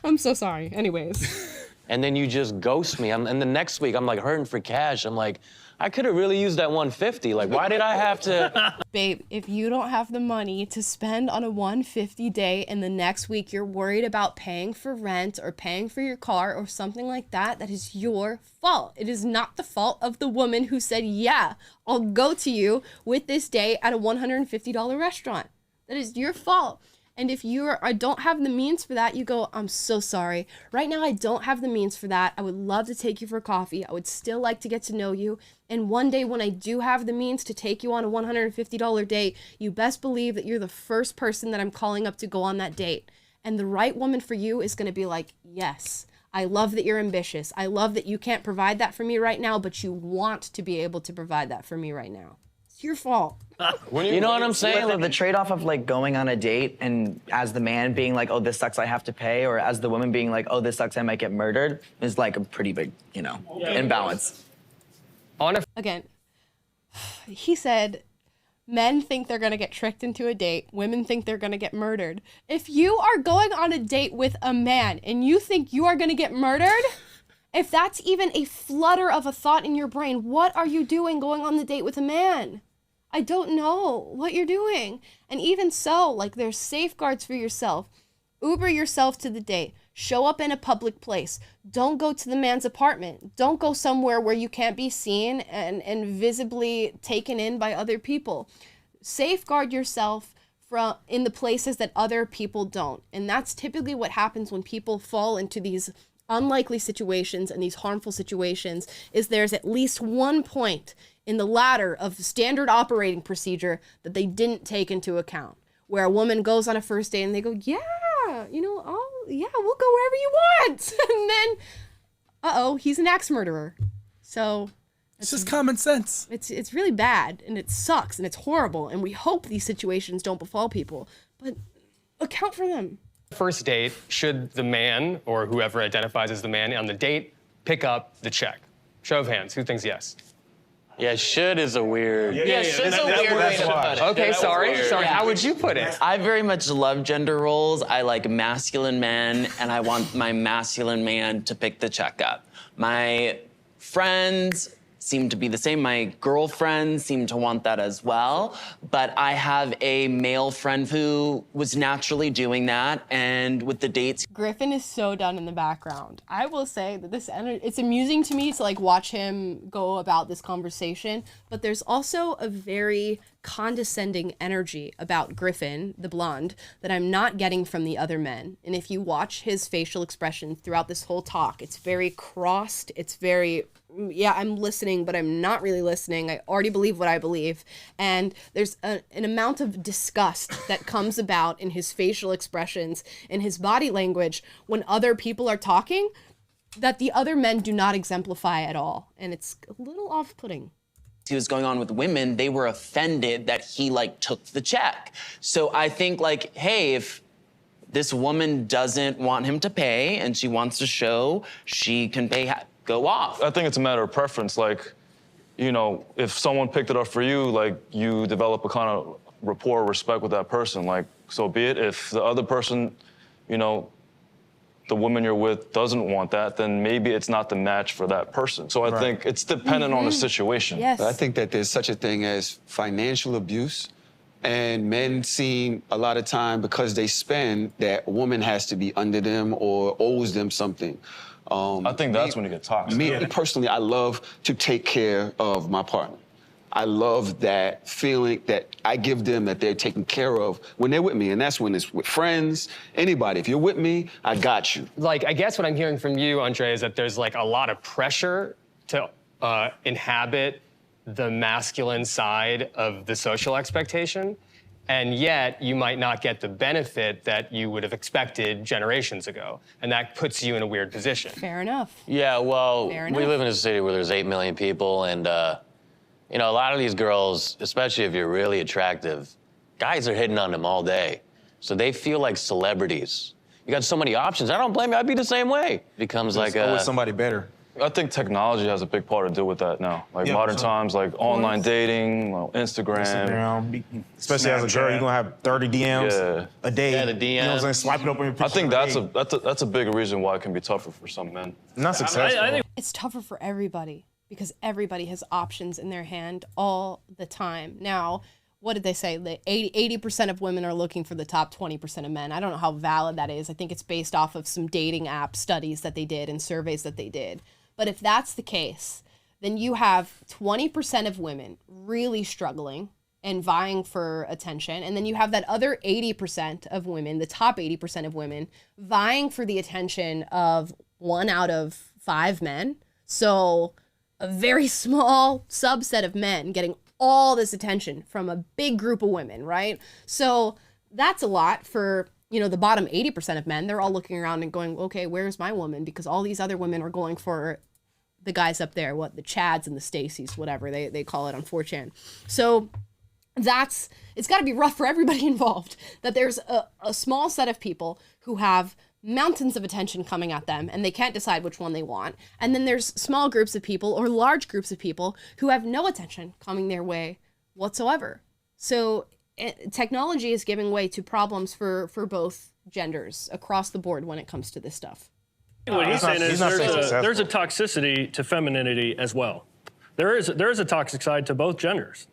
I'm so sorry. Anyways. And then you just ghost me. And the next week, I'm like hurting for cash. I'm like, I could have really used that 150. Like, why did I have to? Babe, if you don't have the money to spend on a 150 day and the next week you're worried about paying for rent or paying for your car or something like that, that is your fault. It is not the fault of the woman who said, yeah, I'll go to you with this day at a $150 restaurant. That is your fault. And if I don't have the means for that, you go, I'm so sorry. Right now, I don't have the means for that. I would love to take you for coffee. I would still like to get to know you. And one day when I do have the means to take you on a $150 date, you best believe that you're the first person that I'm calling up to go on that date. And the right woman for you is going to be like, yes, I love that you're ambitious. I love that you can't provide that for me right now, but you want to be able to provide that for me right now. It's your fault. You know what I'm saying? The trade-off of like going on a date and as the man being like, oh, this sucks, I have to pay, or as the woman being like, oh, this sucks, I might get murdered, is like a pretty big, imbalance. Again, he said, men think they're gonna get tricked into a date. Women think they're gonna get murdered. If you are going on a date with a man and you think you are gonna get murdered, if that's even a flutter of a thought in your brain, what are you doing going on the date with a man? I don't know what you're doing. And even so, like, there's safeguards for yourself. Uber yourself to the date. Show up in a public place. Don't go to the man's apartment. Don't go somewhere where you can't be seen and visibly taken in by other people. Safeguard yourself in the places that other people don't. And that's typically what happens when people fall into these unlikely situations and these harmful situations, is there's at least one point in the ladder of standard operating procedure that they didn't take into account, where a woman goes on a first date and they go, yeah, we'll go wherever you want. And then, he's an axe murderer. So it's just common sense. It's really bad, and it sucks, and it's horrible, and we hope these situations don't befall people, but account for them. First date, should the man, or whoever identifies as the man on the date, pick up the check? Show of hands, who thinks yes? Yeah, should is a weird. Yeah, should's a weird way to put it. Okay, sorry. How would you put it? I very much love gender roles. I like masculine men, and I want my masculine man to pick the check up. My friends seem to be the same. My girlfriends seem to want that as well. But I have a male friend who was naturally doing that, and with the dates. Griffin is so done in the background. I will say that it's amusing to me to like watch him go about this conversation, but there's also a very condescending energy about Griffin, the blonde, that I'm not getting from the other men. And if you watch his facial expressions throughout this whole talk, it's very crossed. It's very, yeah, I'm listening, but I'm not really listening. I already believe what I believe. And there's an amount of disgust that comes about in his facial expressions and his body language when other people are talking that the other men do not exemplify at all. And it's a little off-putting. He was going on with women, they were offended that he like took the check. So I think like, hey, if this woman doesn't want him to pay and she wants to show she can pay, go off. I think it's a matter of preference. Like, if someone picked it up for you, like you develop a kind of rapport, respect with that person, like so be it. If the other person, the woman you're with doesn't want that, then maybe it's not the match for that person. So I think it's dependent on the situation. Yes. I think that there's such a thing as financial abuse, and men seem a lot of time because they spend that a woman has to be under them or owes them something. I think that's when you get toxic. Me personally, I love to take care of my partner. I love that feeling that I give them that they're taken care of when they're with me. And that's when it's with friends, anybody. If you're with me, I got you. Like, I guess what I'm hearing from you, Andre, is that there's like a lot of pressure to inhabit the masculine side of the social expectation. and yet you might not get the benefit that you would have expected generations ago. And that puts you in a weird position. Fair enough. Yeah, well, Fair we enough. live in a city where there's 8 million people, and, you know, a lot of these girls, especially if you're really attractive, guys are hitting on them all day. So they feel like celebrities. You got so many options. I don't blame you. I'd be the same way. It becomes like There's always somebody better. I think technology has a big part to do with that now. Like Yeah, modern so- times, like online dating, Instagram. Especially as a girl, you're gonna have 30 DMs Yeah. a day. Yeah, the You know what I'm saying? DMs. Swiping up on your I picture think every day. that's a big reason why it can be tougher for some men. Not successful. I think It's tougher for everybody because everybody has options in their hand all the time. Now, what did they say? The 80% of women are looking for the top 20% of men. I don't know how valid that is. I think it's based off of some dating app studies that they did and surveys that they did. But if that's the case, then you have 20% of women really struggling and vying for attention. And then you have that other 80% of women, the top 80% of women, vying for the attention of 1 out of 5 men. So a very small subset of men getting all this attention from a big group of women, right? So that's a lot for, you know, the bottom 80% of men. They're all looking around and going, okay, where's my woman? Because all these other women are going for the guys up there, the Chads and the Stacys, whatever they call it on 4chan. So it's got to be rough for everybody involved, that there's a small set of people who have mountains of attention coming at them and they can't decide which one they want. And then there's small groups of people or large groups of people who have no attention coming their way whatsoever. So technology is giving way to problems for both genders across the board when it comes to this stuff. what he's saying is saying successful. there's a toxicity to femininity as well. There is a toxic side to both genders.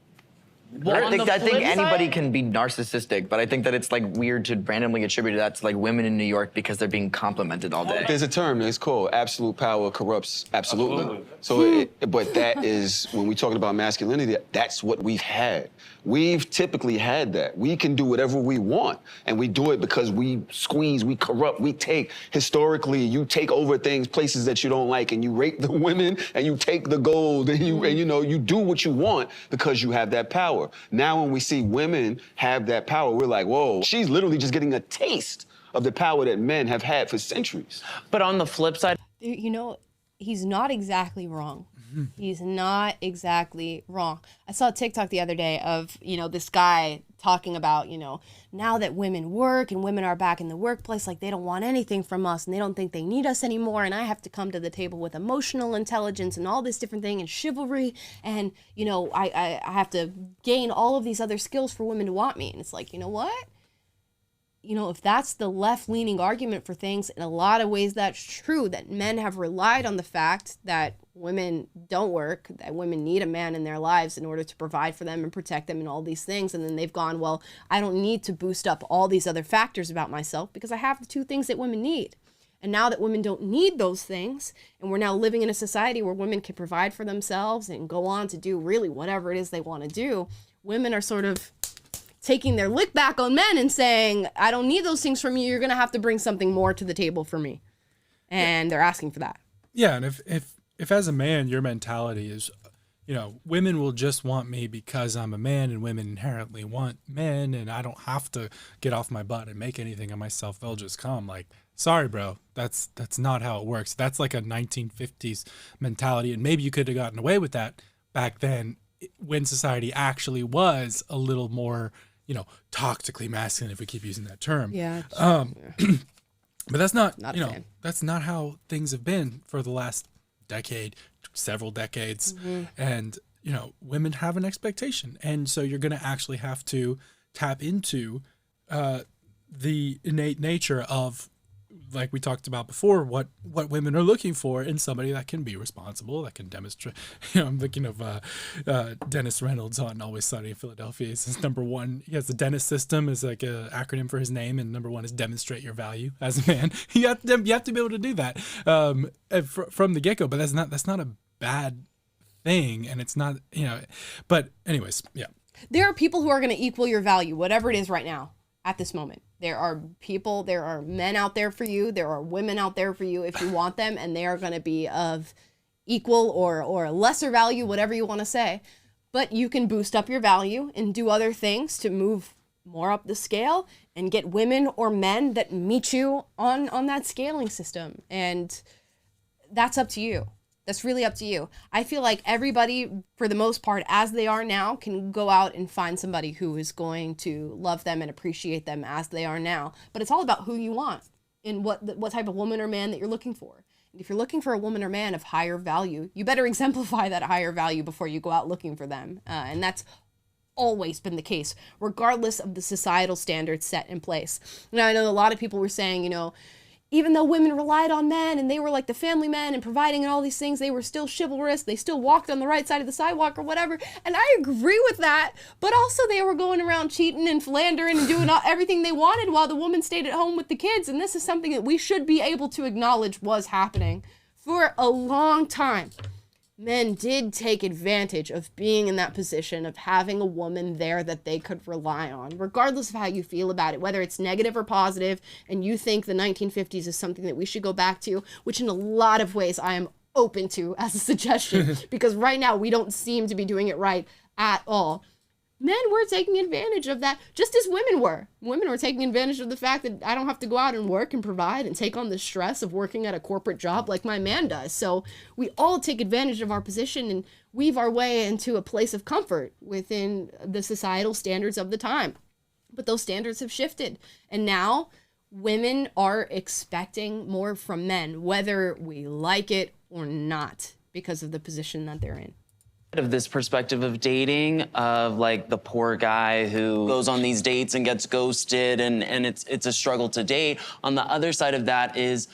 I think anybody can be narcissistic, but I think that it's like weird to randomly attribute that to like women in New York because they're being complimented all day. There's a term that's called absolute power corrupts absolutely. So, but that is, when we're talking about masculinity, that's what we've had. We've typically had that. We can do whatever we want, and we do it because we squeeze, we corrupt, we take. Historically, you take over things, places that you don't like, and you rape the women, and you take the gold, and you do what you want because you have that power. Now, when we see women have that power, we're like, whoa, she's literally just getting a taste of the power that men have had for centuries. But on the flip side, You know, he's not exactly wrong. He's not exactly wrong. I saw a TikTok the other day of, this guy talking about, now that women work and women are back in the workplace, like they don't want anything from us and they don't think they need us anymore. And I have to come to the table with emotional intelligence and all this different thing and chivalry. And, I have to gain all of these other skills for women to want me. And it's like, you know what? If that's the left-leaning argument for things, in a lot of ways that's true, that men have relied on the fact that women don't work, that women need a man in their lives in order to provide for them and protect them and all these things. And then they've gone, well, I don't need to boost up all these other factors about myself because I have the 2 things that women need. And now that women don't need those things, and we're now living in a society where women can provide for themselves and go on to do really whatever it is they want to do, women are sort of taking their lick back on men and saying, I don't need those things from you. You're going to have to bring something more to the table for me. And they're asking for that. Yeah, and if as a man your mentality is, women will just want me because I'm a man, and women inherently want men, and I don't have to get off my butt and make anything of myself. They'll just come. Like, sorry, bro, that's not how it works. That's like a 1950s mentality, and maybe you could have gotten away with that back then when society actually was a little more, toxically masculine, if we keep using that term. Yeah. But that's not a fan. that's not how things have been for the last decade, several decades. And, women have an expectation. And so you're going to actually have to tap into the innate nature of, like we talked about before, what women are looking for in somebody that can be responsible, that can demonstrate. I'm thinking of Dennis Reynolds on Always Sunny in Philadelphia. His number one, he has the Dennis system as like an acronym for his name, and number 1 is demonstrate your value as a man. You have to be able to do that from the get-go. But that's not a bad thing, and it's not But anyways, yeah. There are people who are going to equal your value, whatever it is right now, at this moment. There are men out there for you. There are women out there for you if you want them, and they are going to be of equal or lesser value, whatever you want to say. But you can boost up your value and do other things to move more up the scale and get women or men that meet you on that scaling system. And that's up to you. That's really up to you. I feel like everybody, for the most part, as they are now, can go out and find somebody who is going to love them and appreciate them as they are now. But it's all about who you want and what type of woman or man that you're looking for. And if you're looking for a woman or man of higher value, you better exemplify that higher value before you go out looking for them. And that's always been the case, regardless of the societal standards set in place. Now, I know a lot of people were saying, you know, even though women relied on men and they were like the family men and providing and all these things, they were still chivalrous. They still walked on the right side of the sidewalk or whatever. And I agree with that. But also they were going around cheating and philandering and doing everything they wanted while the woman stayed at home with the kids. And this is something that we should be able to acknowledge was happening for a long time. Men did take advantage of being in that position of having a woman there that they could rely on, regardless of how you feel about it, whether it's negative or positive, and you think the 1950s is something that we should go back to, which in a lot of ways I am open to as a suggestion, because right now we don't seem to be doing it right at all. Men were taking advantage of that, just as women were. Women were taking advantage of the fact that I don't have to go out and work and provide and take on the stress of working at a corporate job like my man does. So we all take advantage of our position and weave our way into a place of comfort within the societal standards of the time. But those standards have shifted. And now women are expecting more from men, whether we like it or not, because of the position that they're in. Of this perspective of dating, of like the poor guy who goes on these dates and gets ghosted, and it's a struggle to date. On the other side of that is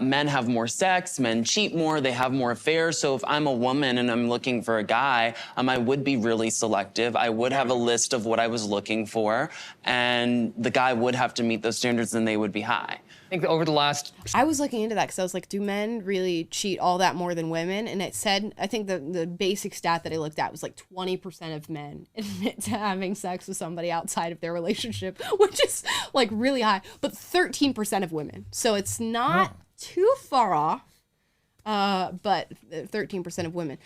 men have more sex, men cheat more, they have more affairs. So if I'm a woman and I'm looking for a guy, I would be really selective. I would have a list of what I was looking for, and the guy would have to meet those standards and they would be high. I think that over the last... I was looking into that because I was like, do men really cheat all that more than women? And it said, I think the basic stat that I looked at was like 20% of men admit to having sex with somebody outside of their relationship, which is like really high, but 13% of women. So it's not too far off, but 13% of women.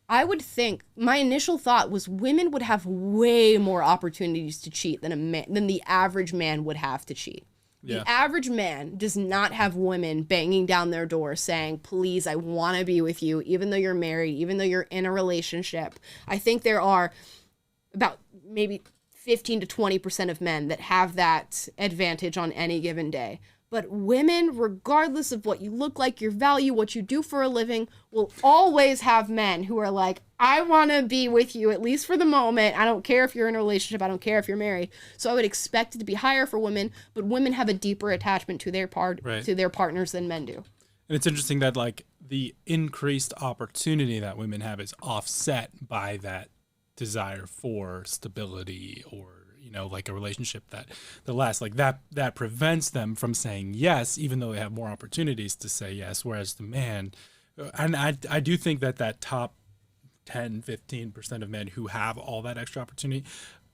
I would think, my initial thought was women would have way more opportunities to cheat than the average man would have to cheat. The average man does not have women banging down their door saying, please, I want to be with you, even though you're married, even though you're in a relationship. I think there are about maybe 15 to 20% of men that have that advantage on any given day. But women, regardless of what you look like, your value, what you do for a living, will always have men who are like, I want to be with you, at least for the moment. I don't care if you're in a relationship. I don't care if you're married. So I would expect it to be higher for women, but women have a deeper attachment to their to their partners than men do. And it's interesting that like the increased opportunity that women have is offset by that desire for stability or, you know, like a relationship that lasts, like that prevents them from saying yes, even though they have more opportunities to say yes. Whereas the man, and I do think that top 10, 15% of men who have all that extra opportunity,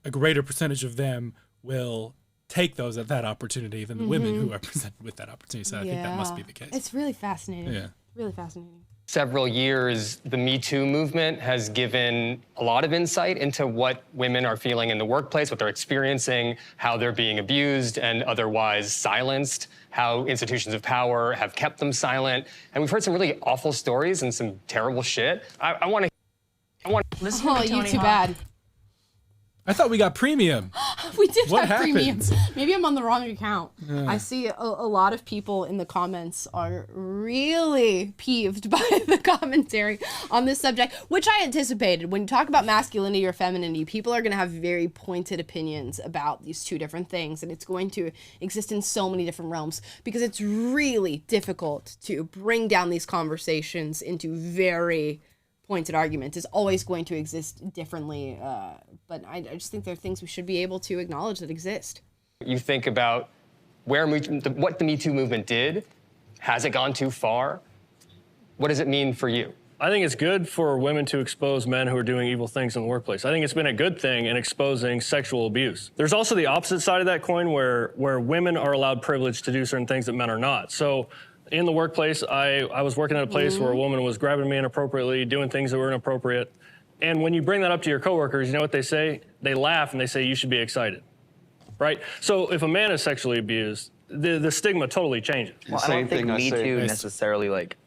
a greater percentage of them will take that opportunity than the women who are presented with that opportunity. So I think that must be the case. It's really fascinating. Yeah. Really fascinating. Several years, the metoo movement has given a lot of insight into what women are feeling in the workplace, what they're experiencing, how they're being abused and otherwise silenced, how institutions of power have kept them silent. And we've heard some really awful stories and some terrible shit. I want to Listen Oh, to you Tony too Hawk. bad. I thought we got premium. We did What have premium. happened? Maybe I'm on the wrong account. I see a lot of people in the comments are really peeved by the commentary on this subject, which I anticipated. When you talk about masculinity or femininity, people are going to have very pointed opinions about these two different things, and it's going to exist in so many different realms because it's really difficult to bring down these conversations into very pointed argument. Is always going to exist differently, but I just think there are things we should be able to acknowledge that exist. You think about what the Me Too movement did. Has it gone too far? What does it mean for you? I think it's good for women to expose men who are doing evil things in the workplace. I think it's been a good thing in exposing sexual abuse. There's also the opposite side of that coin where women are allowed privilege to do certain things that men are not. So in the workplace, I was working at a place where a woman was grabbing me inappropriately, doing things that were inappropriate. And when you bring that up to your coworkers, you know what they say? They laugh and they say, you should be excited. right? So if a man is sexually abused, the stigma totally changes. Well, I don't think Me Too necessarily like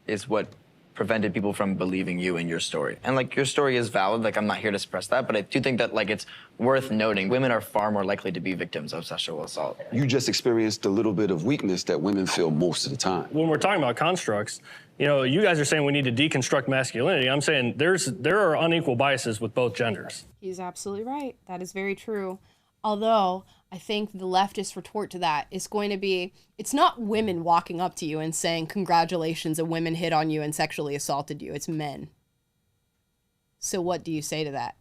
is what prevented people from believing you and your story. And like your story is valid, like I'm not here to suppress that, but I do think that like it's worth noting women are far more likely to be victims of sexual assault. You just experienced a little bit of weakness that women feel most of the time. When we're talking about constructs, you know, you guys are saying we need to deconstruct masculinity. I'm saying there are unequal biases with both genders. He's absolutely right. That is very true. Although I think the leftist retort to that is going to be, it's not women walking up to you and saying, congratulations, a woman hit on you and sexually assaulted you. It's men. So what do you say to that?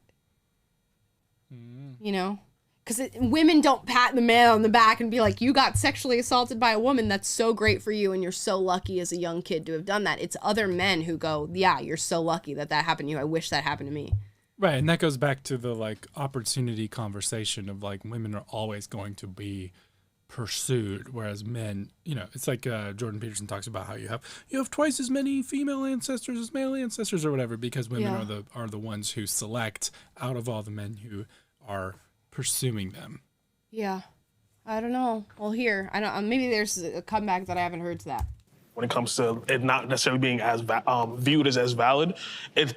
You know? Because women don't pat the man on the back and be like, you got sexually assaulted by a woman. That's so great for you. And you're so lucky as a young kid to have done that. It's other men who go, yeah, you're so lucky that happened to you. I wish that happened to me. Right, and that goes back to the like opportunity conversation of like women are always going to be pursued, whereas men, you know, it's like Jordan Peterson talks about how you have twice as many female ancestors as male ancestors or whatever, because women are the ones who select out of all the men who are pursuing them. Yeah, I don't know. Well, here I don't. Maybe there's a comeback that I haven't heard to that. When it comes to it not necessarily being as viewed as valid, it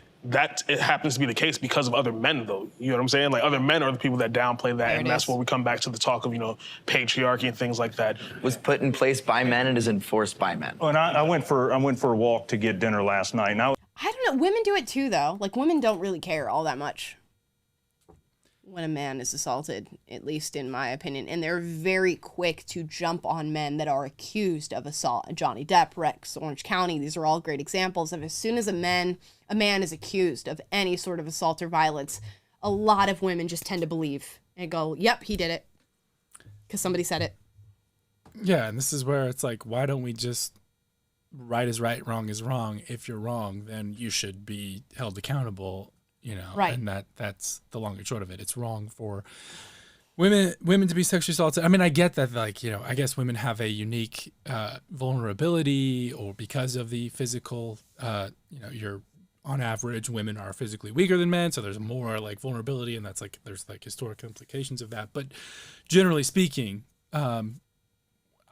happens to be the case because of other men, though. You know what I'm saying? Like, other men are the people that downplay that, and that's where we come back to the talk of, you know, patriarchy and things like that. Was put in place by men and is enforced by men. Oh, and I went for a walk to get dinner last night. And I don't know. Women do it too, though. Like, women don't really care all that much when a man is assaulted, at least in my opinion. And they're very quick to jump on men that are accused of assault. Johnny Depp, Rex, Orange County, these are all great examples of as soon as a man is accused of any sort of assault or violence, a lot of women just tend to believe and go, yep, he did it. Because somebody said it. Yeah, and this is where it's like, why don't we just right is right, wrong is wrong. If you're wrong, then you should be held accountable. You know, right. And that's the long and short of it. It's wrong for women to be sexually assaulted. I mean, I get that, like, you know, I guess women have a unique vulnerability, or because of the physical, you know, on average, women are physically weaker than men, so there's more like vulnerability, and that's like there's like historic implications of that. But generally speaking, I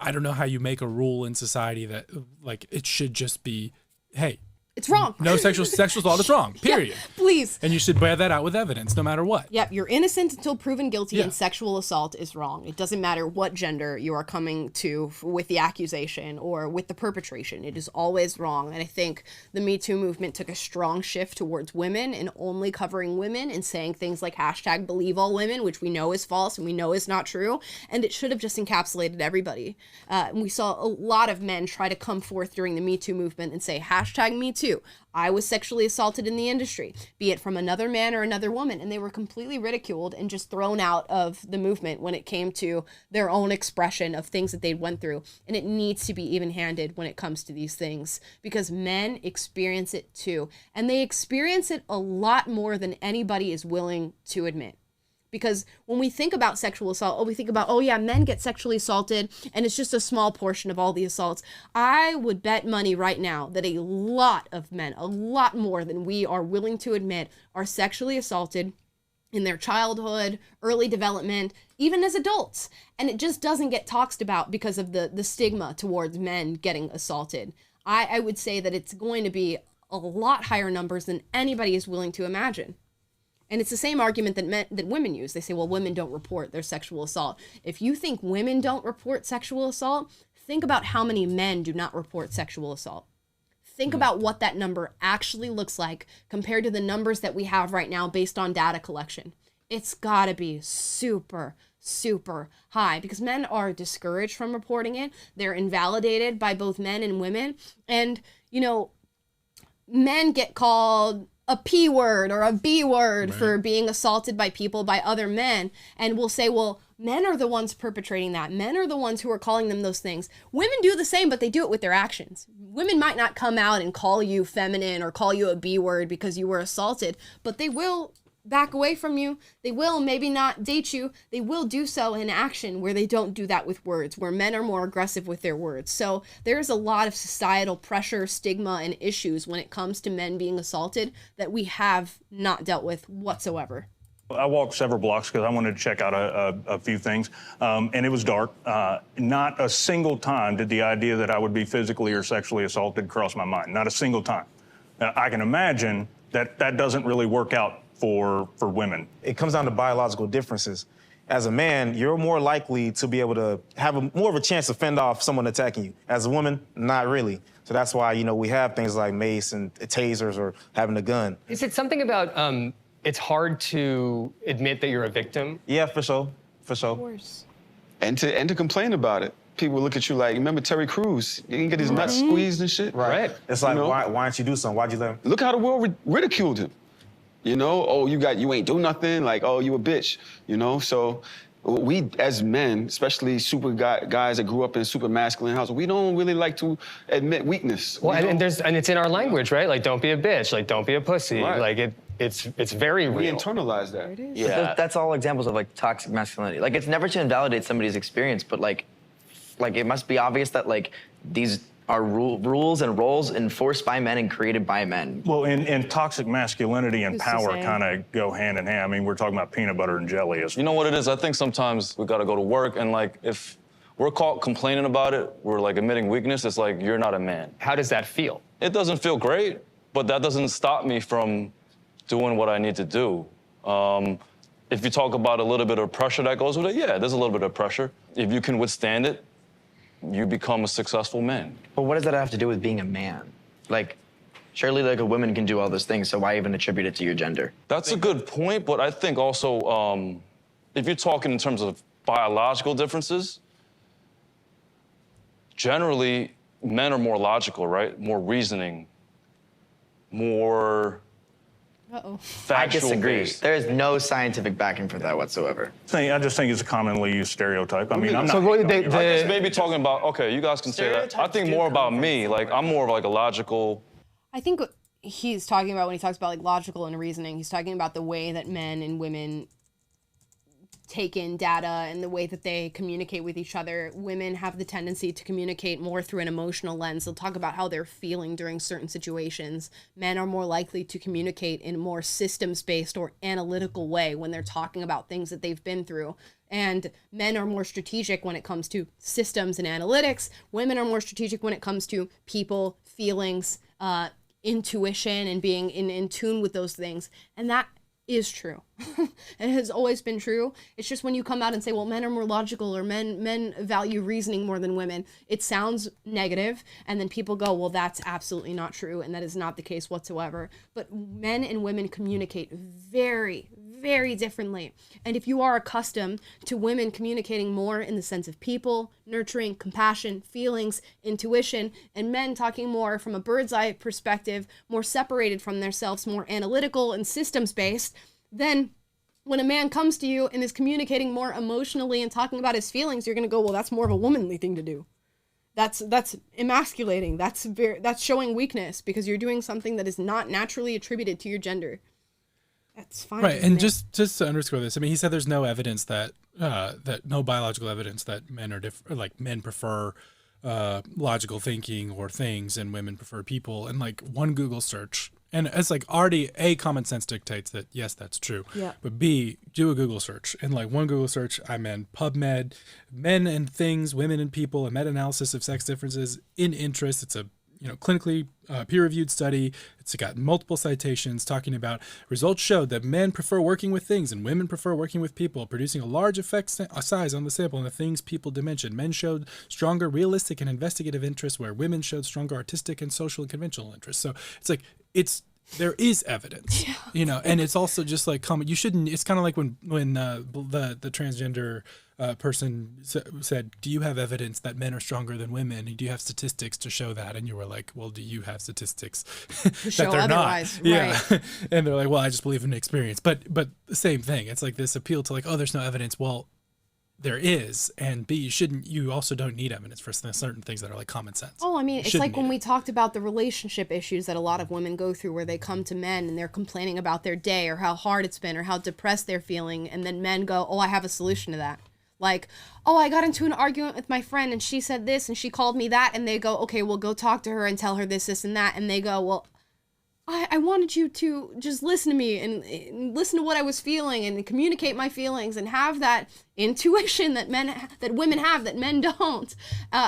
don't know how you make a rule in society that like it should just be, hey, it's wrong. No sexual assault is wrong, period. Yeah, please. And you should bear that out with evidence, no matter what. Yep, you're innocent until proven guilty, and sexual assault is wrong. It doesn't matter what gender you are coming to with the accusation or with the perpetration. It is always wrong. And I think the Me Too movement took a strong shift towards women and only covering women and saying things like #BelieveAllWomen, which we know is false and we know is not true. And it should have just encapsulated everybody. And we saw a lot of men try to come forth during the Me Too movement and say, #MeToo. I was sexually assaulted in the industry, be it from another man or another woman, and they were completely ridiculed and just thrown out of the movement when it came to their own expression of things that they went through. And it needs to be even-handed when it comes to these things, because men experience it too, and they experience it a lot more than anybody is willing to admit. Because when we think about sexual assault, we think about, oh yeah, men get sexually assaulted and it's just a small portion of all the assaults. I would bet money right now that a lot of men, a lot more than we are willing to admit, are sexually assaulted in their childhood, early development, even as adults. And it just doesn't get talked about because of the stigma towards men getting assaulted. I would say that it's going to be a lot higher numbers than anybody is willing to imagine. And it's the same argument that women use. They say, well, women don't report their sexual assault. If you think women don't report sexual assault, think about how many men do not report sexual assault. Think about what that number actually looks like compared to the numbers that we have right now based on data collection. It's gotta be super, super high, because men are discouraged from reporting it. They're invalidated by both men and women. And, you know, men get called a P word or a B word for being assaulted by people, by other men. And we'll say, well, men are the ones perpetrating that. Men are the ones who are calling them those things. Women do the same, but they do it with their actions. Women might not come out and call you feminine or call you a B word because you were assaulted, but they will back away from you. They will maybe not date you. They will do so in action, where they don't do that with words, where men are more aggressive with their words. So there's a lot of societal pressure, stigma, and issues when it comes to men being assaulted that we have not dealt with whatsoever. I walked several blocks because I wanted to check out a few things, and it was dark. Not a single time did the idea that I would be physically or sexually assaulted cross my mind. Not a single time. I can imagine that that doesn't really work out for women. It comes down to biological differences. As a man, you're more likely to be able to have more of a chance to fend off someone attacking you. As a woman, not really. So that's why, we have things like mace and tasers or having a gun. Is it something about it's hard to admit that you're a victim? Yeah, for sure. Of course. And to complain about it. People look at you like, remember Terry Crews? You can get his nuts squeezed and shit. Right. It's like, why didn't you do something? Why'd you let him? Look how the world ridiculed him. Oh, you ain't do nothing. Like, oh, you a bitch. So we as men, especially super guys that grew up in super masculine houses, we don't really like to admit weakness. Well, and it's in our language, right? Like, don't be a bitch. Like, don't be a pussy. Right. Like, it's very real. We internalize that. It is. Yeah. That's all examples of like toxic masculinity. Like, it's never to invalidate somebody's experience, but like it must be obvious that like these are rules and roles enforced by men and created by men. Well, in toxic masculinity and Who's to power say? kind of go hand in hand. I mean, we're talking about peanut butter and jelly. You know what it is? I think sometimes we gotta go to work, and like if we're caught complaining about it, we're like admitting weakness. It's like you're not a man. How does that feel? It doesn't feel great, but that doesn't stop me from doing what I need to do. If you talk about a little bit of pressure that goes with it, yeah, there's a little bit of pressure. If you can withstand it, you become a successful man. But what does that have to do with being a man? Like, surely like a woman can do all those things, so why even attribute it to your gender? That's a good point, but I think also, if you're talking in terms of biological differences, generally, men are more logical, right? More reasoning, more factual I disagree. based. There is no scientific backing for that whatsoever. I just think it's a commonly used stereotype. I mean, I'm So not. they- I guess maybe talking about, okay, you guys can say that. I think more about me. Like, I'm more of like a logical. I think what he's talking about when he talks about like logical and reasoning, he's talking about the way that men and women take in data and the way that they communicate with each other. Women have the tendency to communicate more through an emotional lens. They'll talk about how they're feeling during certain situations. Men are more likely to communicate in a more systems-based or analytical way when they're talking about things that they've been through. And men are more strategic when it comes to systems and analytics. Women are more strategic when it comes to people, feelings, intuition, and being in tune with those things. And that is true. It has always been true. It's just when you come out and say, well, men are more logical or men value reasoning more than women, it sounds negative, and then people go, well, that's absolutely not true, and that is not the case whatsoever. But men and women communicate very, very differently. And if you are accustomed to women communicating more in the sense of people, nurturing, compassion, feelings, intuition, and men talking more from a bird's eye perspective, more separated from themselves, more analytical and systems based, then when a man comes to you and is communicating more emotionally and talking about his feelings, you're going to go, well, that's more of a womanly thing to do. That's emasculating. That's showing weakness because you're doing something that is not naturally attributed to your gender. That's fine. Right, and just to underscore this, I mean, he said there's no evidence that no biological evidence that men are like men prefer logical thinking or things and women prefer people. And like one Google search, and it's like already common sense dictates that yes, that's true. Yeah. But B, do a Google search, and like one Google search, I'm in PubMed, men and things, women and people, a meta-analysis of sex differences in interest. It's a clinically peer-reviewed study. It's got multiple citations talking about results showed that men prefer working with things and women prefer working with people, producing a large effect size on the sample in the things people dimension. Men showed stronger realistic and investigative interests, where women showed stronger artistic and social and conventional interests. So it's like there is evidence, and it's also just like common. You shouldn't. It's kind of like when the transgender person said, "Do you have evidence that men are stronger than women? Do you have statistics to show that?" And you were like, "Well, do you have statistics that they're otherwise, not?" right. Yeah, and they're like, "Well, I just believe in experience." But the same thing. It's like this appeal to like, "Oh, there's no evidence." Well, there is, and B, you also don't need evidence for certain things that are like common sense. Oh, I mean, it's like when need we talked about the relationship issues that a lot of women go through, where they come to men and they're complaining about their day or how hard it's been or how depressed they're feeling, and then men go, "Oh, I have a solution to that." Like, "Oh, I got into an argument with my friend and she said this and she called me that," and they go, "Okay, well, go talk to her and tell her this, and that," and they go, "Well, I wanted you to just listen to me and listen to what I was feeling and communicate my feelings and have that intuition that women have that men don't.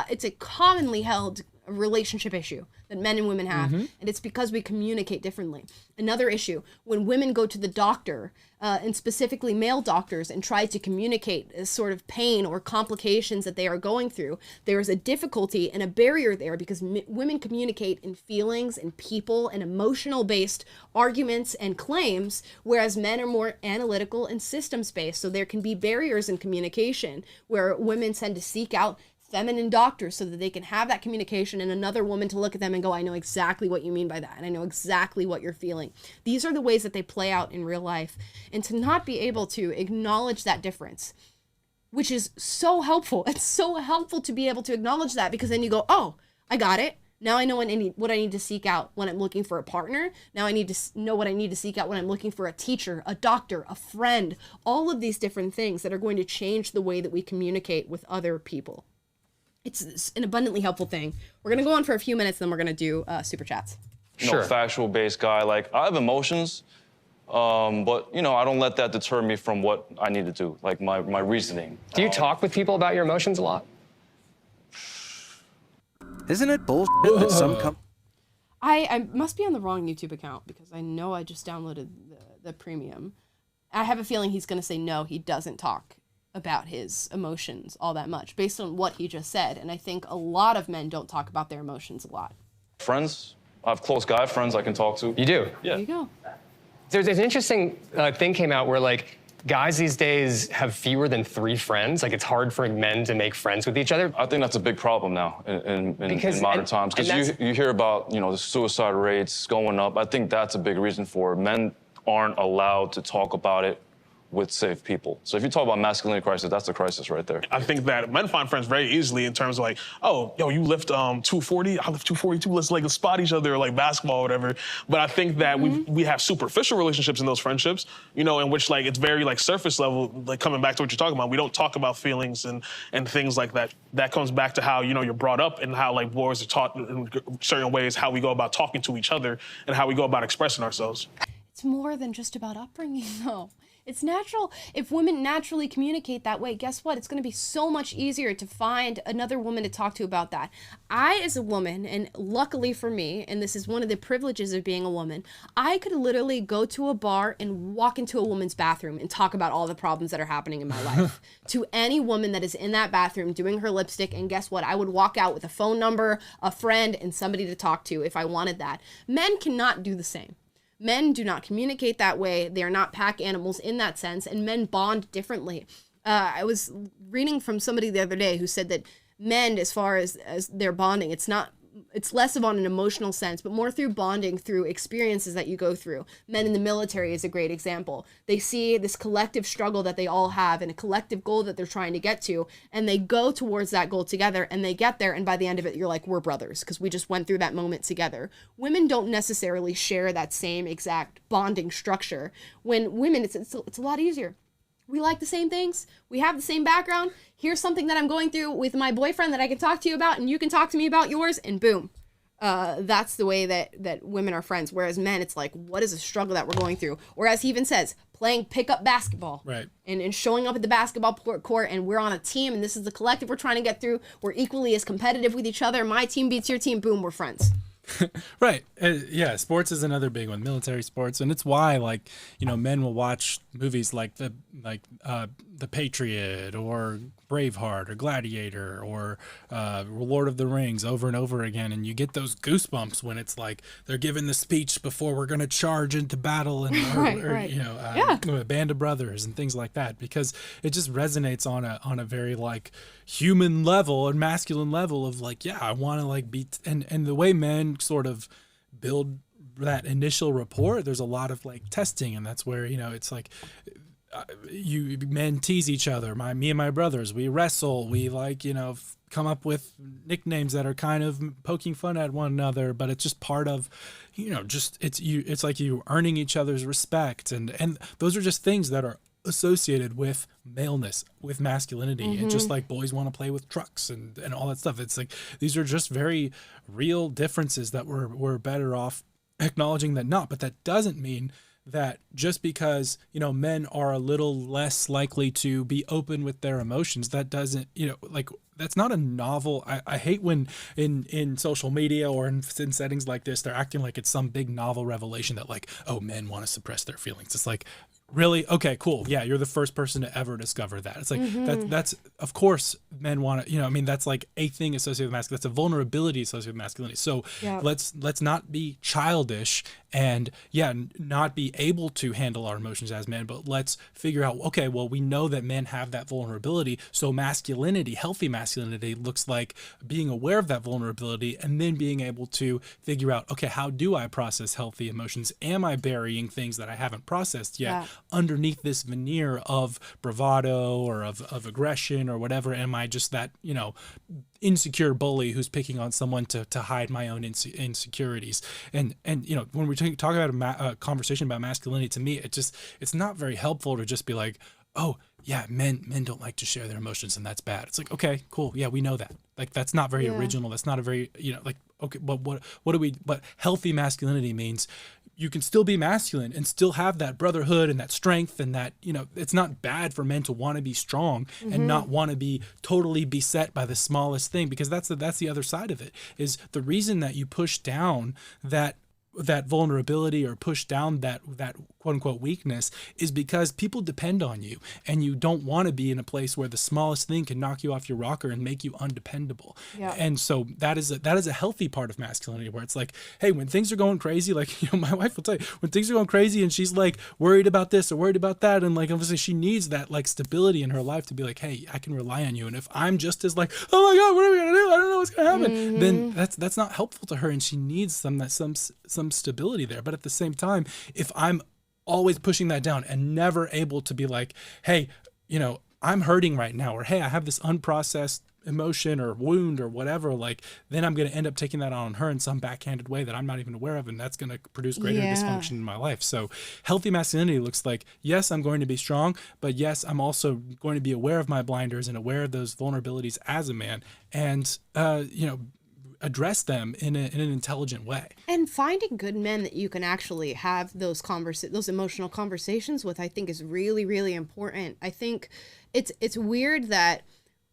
It's a commonly held relationship issue that men and women have, and it's because we communicate differently. Another issue, when women go to the doctor, and specifically male doctors, and try to communicate a sort of pain or complications that they are going through, there is a difficulty and a barrier there because women communicate in feelings and people and emotional-based arguments and claims, whereas men are more analytical and systems-based. So there can be barriers in communication where women tend to seek out feminine doctors so that they can have that communication and another woman to look at them and go, I know exactly what you mean by that, and I know exactly what you're feeling. These are the ways that they play out in real life. And to not be able to acknowledge that difference, which is so helpful. It's so helpful to be able to acknowledge that, because then you go, oh, I got it. Now I know what I need to seek out when I'm looking for a partner. Now I need to know what I need to seek out when I'm looking for a teacher, a doctor, a friend, all of these different things that are going to change the way that we communicate with other people. It's an abundantly helpful thing. We're going to go on for a few minutes, then we're going to do super chats. Sure. Factual-based guy. Like, I have emotions, but, I don't let that deter me from what I need to do, like my reasoning. Do you talk with people about your emotions a lot? Isn't it bullshit that some I must be on the wrong YouTube account because I know I just downloaded the premium. I have a feeling he's going to say no, he doesn't talk about his emotions all that much based on what he just said. And I think a lot of men don't talk about their emotions a lot. Friends? I have close guy friends I can talk to. You do? Yeah. There you go. There's an interesting thing came out where, like, guys these days have fewer than 3 friends. Like, it's hard for men to make friends with each other. I think that's a big problem now in modern times. Because you hear about, the suicide rates going up. I think that's a big reason for it. Men aren't allowed to talk about it with safe people. So if you talk about masculinity crisis, that's a crisis right there. I think that men find friends very easily in terms of like, oh, yo, you lift 240, I lift 242, let's spot each other, like basketball or whatever. But I think that we have superficial relationships in those friendships, in which like it's very like surface level, like coming back to what you're talking about. We don't talk about feelings and things like that. That comes back to how, you're brought up and how like boys are taught in certain ways, how we go about talking to each other and how we go about expressing ourselves. It's more than just about upbringing though. It's natural. If women naturally communicate that way, guess what? It's going to be so much easier to find another woman to talk to about that. I, as a woman, and luckily for me, and this is one of the privileges of being a woman, I could literally go to a bar and walk into a woman's bathroom and talk about all the problems that are happening in my life to any woman that is in that bathroom doing her lipstick. And guess what? I would walk out with a phone number, a friend, and somebody to talk to if I wanted that. Men cannot do the same. Men do not communicate that way. They are not pack animals in that sense, and men bond differently. I was reading from somebody the other day who said that men, as far as their bonding, it's less of on an emotional sense, but more through bonding, through experiences that you go through. Men in the military is a great example. They see this collective struggle that they all have and a collective goal that they're trying to get to, and they go towards that goal together, and they get there, and by the end of it, you're like, we're brothers, because we just went through that moment together. Women don't necessarily share that same exact bonding structure. When women, it's a lot easier. We like the same things. We have the same background. Here's something that I'm going through with my boyfriend that I can talk to you about, and you can talk to me about yours, and boom. That's the way that women are friends. Whereas men, it's like, what is a struggle that we're going through? Whereas he even says, playing pickup basketball. Right. And showing up at the basketball court, and we're on a team, and this is the collective we're trying to get through. We're equally as competitive with each other. My team beats your team. Boom, we're friends. Right. Yeah, sports is another big one, military sports, and it's why men will watch movies like the Patriot or Braveheart or Gladiator or Lord of the Rings over and over again, and you get those goosebumps when it's like they're giving the speech before we're going to charge into battle and a band of brothers and things like that, because it just resonates on a very like human level and masculine level of like, yeah, I want to like be and the way men sort of build that initial rapport, there's a lot of like testing, and that's where it's like men tease each other. Me and my brothers, we wrestle, we come up with nicknames that are kind of poking fun at one another, but it's just part of it's like you earning each other's respect, and those are just things that are associated with maleness, with masculinity. And just like boys want to play with trucks and all that stuff, it's like these are just very real differences that we're better off acknowledging that not, but that doesn't mean that just because, men are a little less likely to be open with their emotions, that doesn't, like, that's not a novel. I hate when in social media or in settings like this, they're acting like it's some big novel revelation that like, oh, men want to suppress their feelings. It's like, really? Okay, cool. Yeah, you're the first person to ever discover that. It's like that's of course men want to, that's like a thing associated with masculinity. That's a vulnerability associated with masculinity. So let's not be childish and not be able to handle our emotions as men, but let's figure out, okay, well, we know that men have that vulnerability. So masculinity, healthy masculinity, looks like being aware of that vulnerability and then being able to figure out, okay, how do I process healthy emotions? Am I burying things that I haven't processed yet underneath this veneer of bravado or of aggression or whatever? Am I just that, insecure bully who's picking on someone to hide my own insecurities? And when we're talking about a conversation about masculinity, to me, it's not very helpful to just be like, oh yeah, men don't like to share their emotions and that's bad. It's like, okay, cool, yeah, we know that. Like, that's not very original. That's not a very, like, okay, but what healthy masculinity means, you can still be masculine and still have that brotherhood and that strength, and that, it's not bad for men to want to be strong and not want to be totally beset by the smallest thing, because that's the other side of it, is the reason that you push down that vulnerability or push down that quote unquote weakness is because people depend on you, and you don't want to be in a place where the smallest thing can knock you off your rocker and make you undependable. And so that is a healthy part of masculinity, where it's like, hey, when things are going crazy, like, my wife will tell you, when things are going crazy and she's like worried about this or worried about that, and like obviously she needs that like stability in her life to be like, hey, I can rely on you. And if I'm just as like, oh my God, what are we gonna do? I don't know what's gonna happen. Then that's not helpful to her, and she needs some stability there. But at the same time, if I'm always pushing that down and never able to be like, hey, I'm hurting right now, or hey, I have this unprocessed emotion or wound or whatever, like, then I'm going to end up taking that on her in some backhanded way that I'm not even aware of, and that's going to produce greater dysfunction in my life. So healthy masculinity looks like, yes, I'm going to be strong, but yes, I'm also going to be aware of my blinders and aware of those vulnerabilities as a man, and address them in an intelligent way. And finding good men that you can actually have those emotional conversations with, I think, is really, really important. I think it's weird that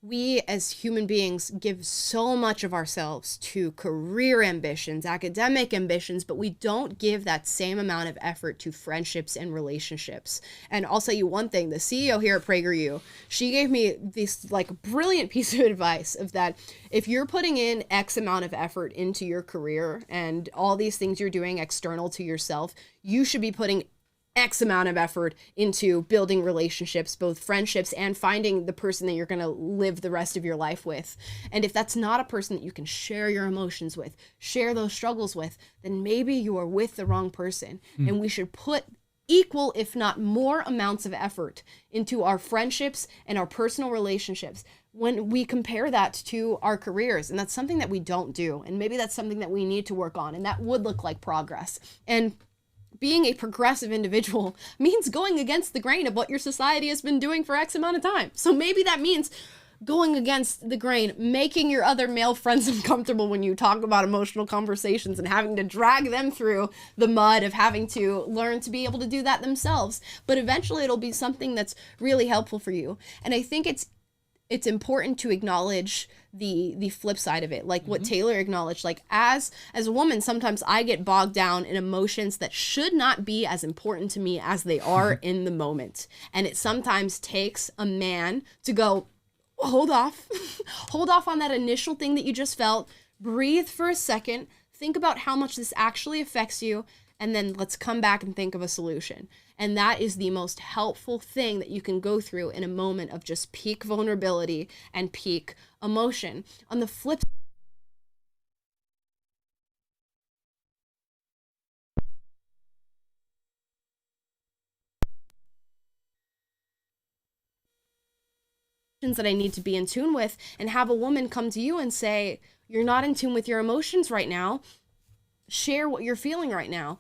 we as human beings give so much of ourselves to career ambitions, academic ambitions, but we don't give that same amount of effort to friendships and relationships. And I'll tell you one thing, the CEO here at PragerU, she gave me this like brilliant piece of advice of that if you're putting in X amount of effort into your career and all these things you're doing external to yourself, you should be putting X amount of effort into building relationships, both friendships and finding the person that you're going to live the rest of your life with. And if that's not a person that you can share your emotions with, share those struggles with, then maybe you are with the wrong person. And we should put equal, if not more, amounts of effort into our friendships and our personal relationships when we compare that to our careers. And that's something that we don't do. And maybe that's something that we need to work on. And that would look like progress. And being a progressive individual means going against the grain of what your society has been doing for X amount of time. So maybe that means going against the grain, making your other male friends uncomfortable when you talk about emotional conversations and having to drag them through the mud of having to learn to be able to do that themselves. But eventually it'll be something that's really helpful for you. And I think it's important to acknowledge the flip side of it, like what Taylor acknowledged. Like as a woman, sometimes I get bogged down in emotions that should not be as important to me as they are in the moment. And it sometimes takes a man to go, hold off on that initial thing that you just felt, breathe for a second, think about how much this actually affects you, and then let's come back and think of a solution. And that is the most helpful thing that you can go through in a moment of just peak vulnerability and peak emotion. On the flip that I need to be in tune with, and have a woman come to you and say, you're not in tune with your emotions right now. Share what you're feeling right now.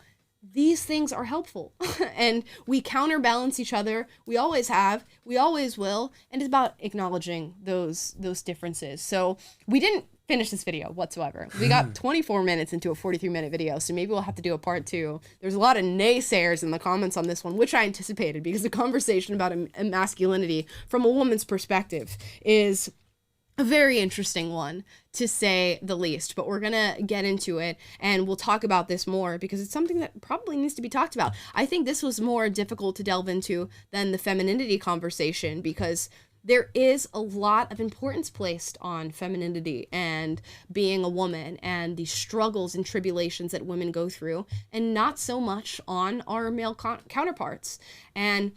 These things are helpful. And we counterbalance each other. We always have, we always will. And it's about acknowledging those differences. So we didn't finish this video whatsoever. We got 24 minutes into a 43-minute video, so maybe we'll have to do a part 2. There's a lot of naysayers in the comments on this one, which I anticipated, because the conversation about masculinity from a woman's perspective is a very interesting one, to say the least. But we're gonna get into it, and we'll talk about this more, because it's something that probably needs to be talked about. I think this was more difficult to delve into than the femininity conversation, because there is a lot of importance placed on femininity and being a woman and the struggles and tribulations that women go through, and not so much on our male counterparts. And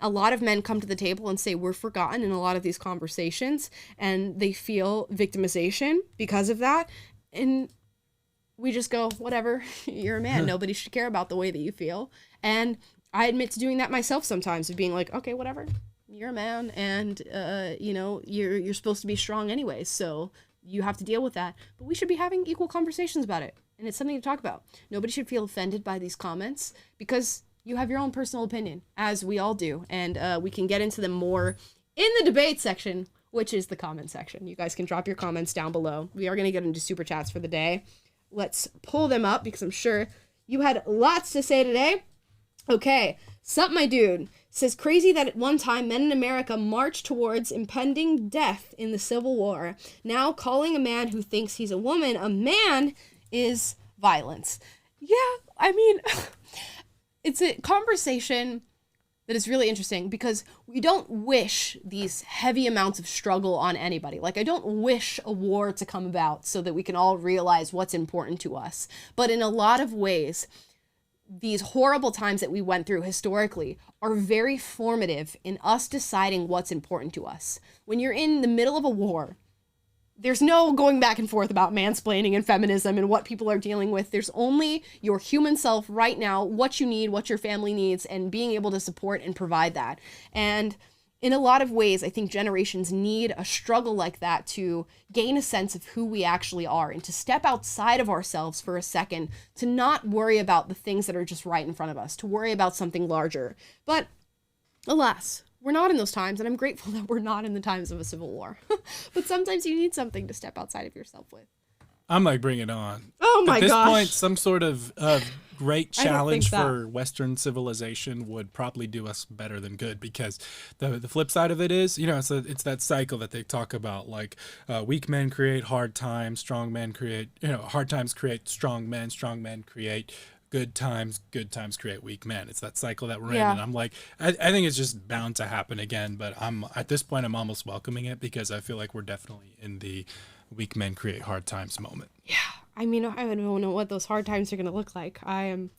a lot of men come to the table and say we're forgotten in a lot of these conversations, and they feel victimization because of that. And we just go, whatever, you're a man. Nobody should care about the way that you feel. And I admit to doing that myself sometimes, of being like, okay, whatever. You're a man, and you know, you're supposed to be strong anyways, so you have to deal with that. But we should be having equal conversations about it, and it's something to talk about. Nobody should feel offended by these comments, because you have your own personal opinion, as we all do, and we can get into them more in the debate section, which is the comment section. You guys can drop your comments down below. We are going to get into super chats for the day. Let's pull them up, because I'm sure you had lots to say today. Okay, Sup My Dude says, crazy that at one time men in America marched towards impending death in the Civil War. Now calling a man who thinks he's a woman a man is violence. Yeah, I mean, it's a conversation that is really interesting, because we don't wish these heavy amounts of struggle on anybody. Like, I don't wish a war to come about so that we can all realize what's important to us. But in a lot of ways, these horrible times that we went through historically are very formative in us deciding what's important to us. When you're in the middle of a war, there's no going back and forth about mansplaining and feminism and what people are dealing with. There's only your human self right now, what you need, what your family needs, and being able to support and provide that. And in a lot of ways, I think generations need a struggle like that to gain a sense of who we actually are, and to step outside of ourselves for a second, to not worry about the things that are just right in front of us, to worry about something larger. But alas, we're not in those times, and I'm grateful that we're not in the times of a civil war. But sometimes you need something to step outside of yourself with. I'm like, bring it on. Oh my gosh. At this point, some sort of great challenge so. for Western civilization would probably do us better than good, because the flip side of it is, you know, it's that cycle that they talk about, like weak men create hard times, strong men create, you know, hard times create strong men create good times create weak men. It's that cycle that we're in, and I'm like, I think it's just bound to happen again, but at this point, I'm almost welcoming it, because I feel like we're definitely in the weak men create hard times moment. Yeah, I mean, I don't know what those hard times are going to look like. I am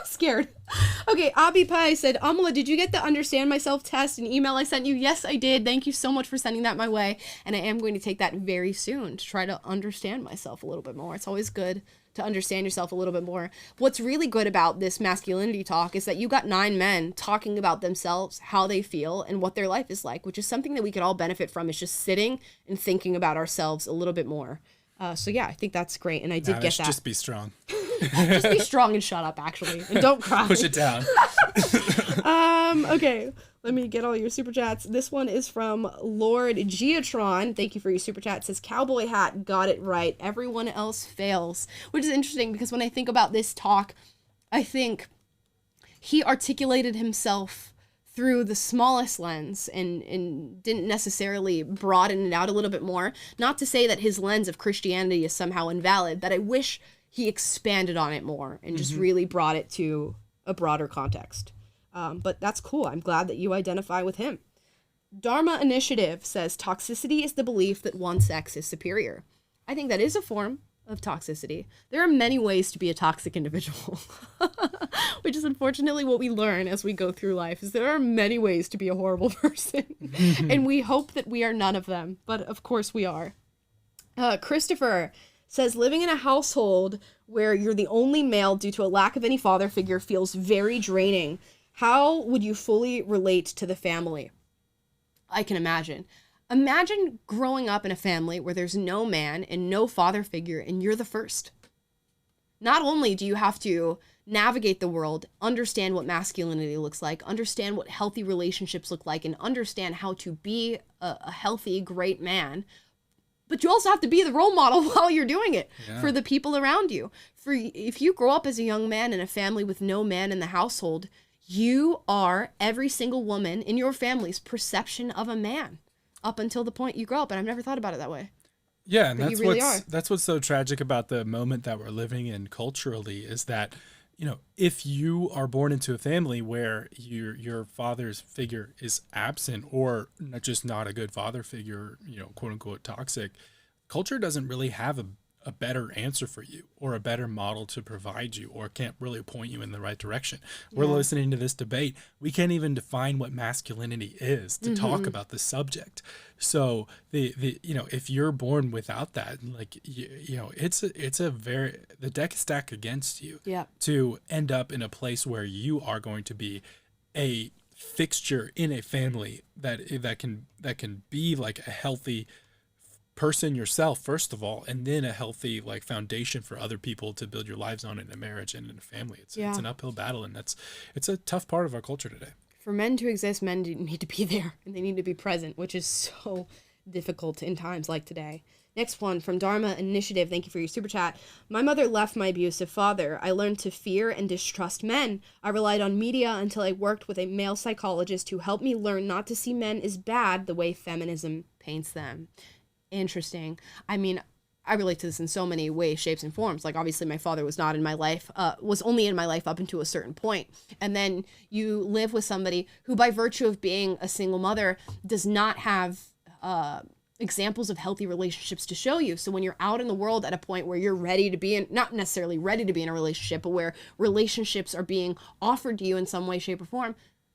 scared. Okay, Abby Pai said, Amala, did you get the Understand Myself test and email I sent you? Yes, I did. Thank you so much for sending that my way. And I am going to take that very soon to try to understand myself a little bit more. It's always good to understand yourself a little bit more. What's really good about this masculinity talk is that you got 9 men talking about themselves, how they feel, and what their life is like, which is something that we could all benefit from, is just sitting and thinking about ourselves a little bit more. So yeah, I think that's great, and I did get that. Just be strong. Just be strong and shut up, actually, and don't cry. Push it down. Okay, let me get all your super chats. This one is from Lord Geotron. Thank you for your super chat. It says, cowboy hat, got it right. Everyone else fails. Which is interesting, because when I think about this talk, I think he articulated himself through the smallest lens and didn't necessarily broaden it out a little bit more. Not to say that his lens of Christianity is somehow invalid, but I wish he expanded on it more and just really brought it to a broader context. But that's cool. I'm glad that you identify with him. Dharma Initiative says, toxicity is the belief that one sex is superior. I think that is a form of toxicity. There are many ways to be a toxic individual, which is unfortunately what we learn as we go through life, is there are many ways to be a horrible person. And we hope that we are none of them, but of course we are. Christopher says, living in a household where you're the only male due to a lack of any father figure feels very draining. How would you fully relate to the family? I can imagine. Imagine growing up in a family where there's no man and no father figure, and you're the first. Not only do you have to navigate the world, understand what masculinity looks like, understand what healthy relationships look like, and understand how to be a healthy, great man, but you also have to be the role model while you're doing it for the people around you. If you grow up as a young man in a family with no man in the household, you are every single woman in your family's perception of a man up until the point you grow up. And I've never thought about it that way. Yeah, and But that's what's so tragic about the moment that we're living in culturally is that, you know, if you are born into a family where your father's figure is absent or just not a good father figure, you know, quote unquote toxic, culture doesn't really have a better answer for you or a better model to provide you or can't really point you in the right direction. We're listening to this debate. We can't even define what masculinity is to talk about the subject. So the you know, if you're born without that, like, you know, the deck is stacked against you to end up in a place where you are going to be a fixture in a family that can be like a healthy person yourself, first of all, and then a healthy like foundation for other people to build your lives on in a marriage and in a family. It's an uphill battle, and it's a tough part of our culture today. For men to exist, men need to be there and they need to be present, which is so difficult in times like today. Next one from Dharma Initiative. Thank you for your super chat. My mother left my abusive father. I learned to fear and distrust men. I relied on media until I worked with a male psychologist who helped me learn not to see men as bad the way feminism paints them. Interesting. I mean, I relate to this in so many ways, shapes, and forms. Like, obviously, my father was not in my life, was only in my life up until a certain point. And then you live with somebody who, by virtue of being a single mother, does not have examples of healthy relationships to show you. So when you're out in the world at a point where you're ready to be in, not necessarily ready to be in a relationship, but where relationships are being offered to you in some way, shape, or form,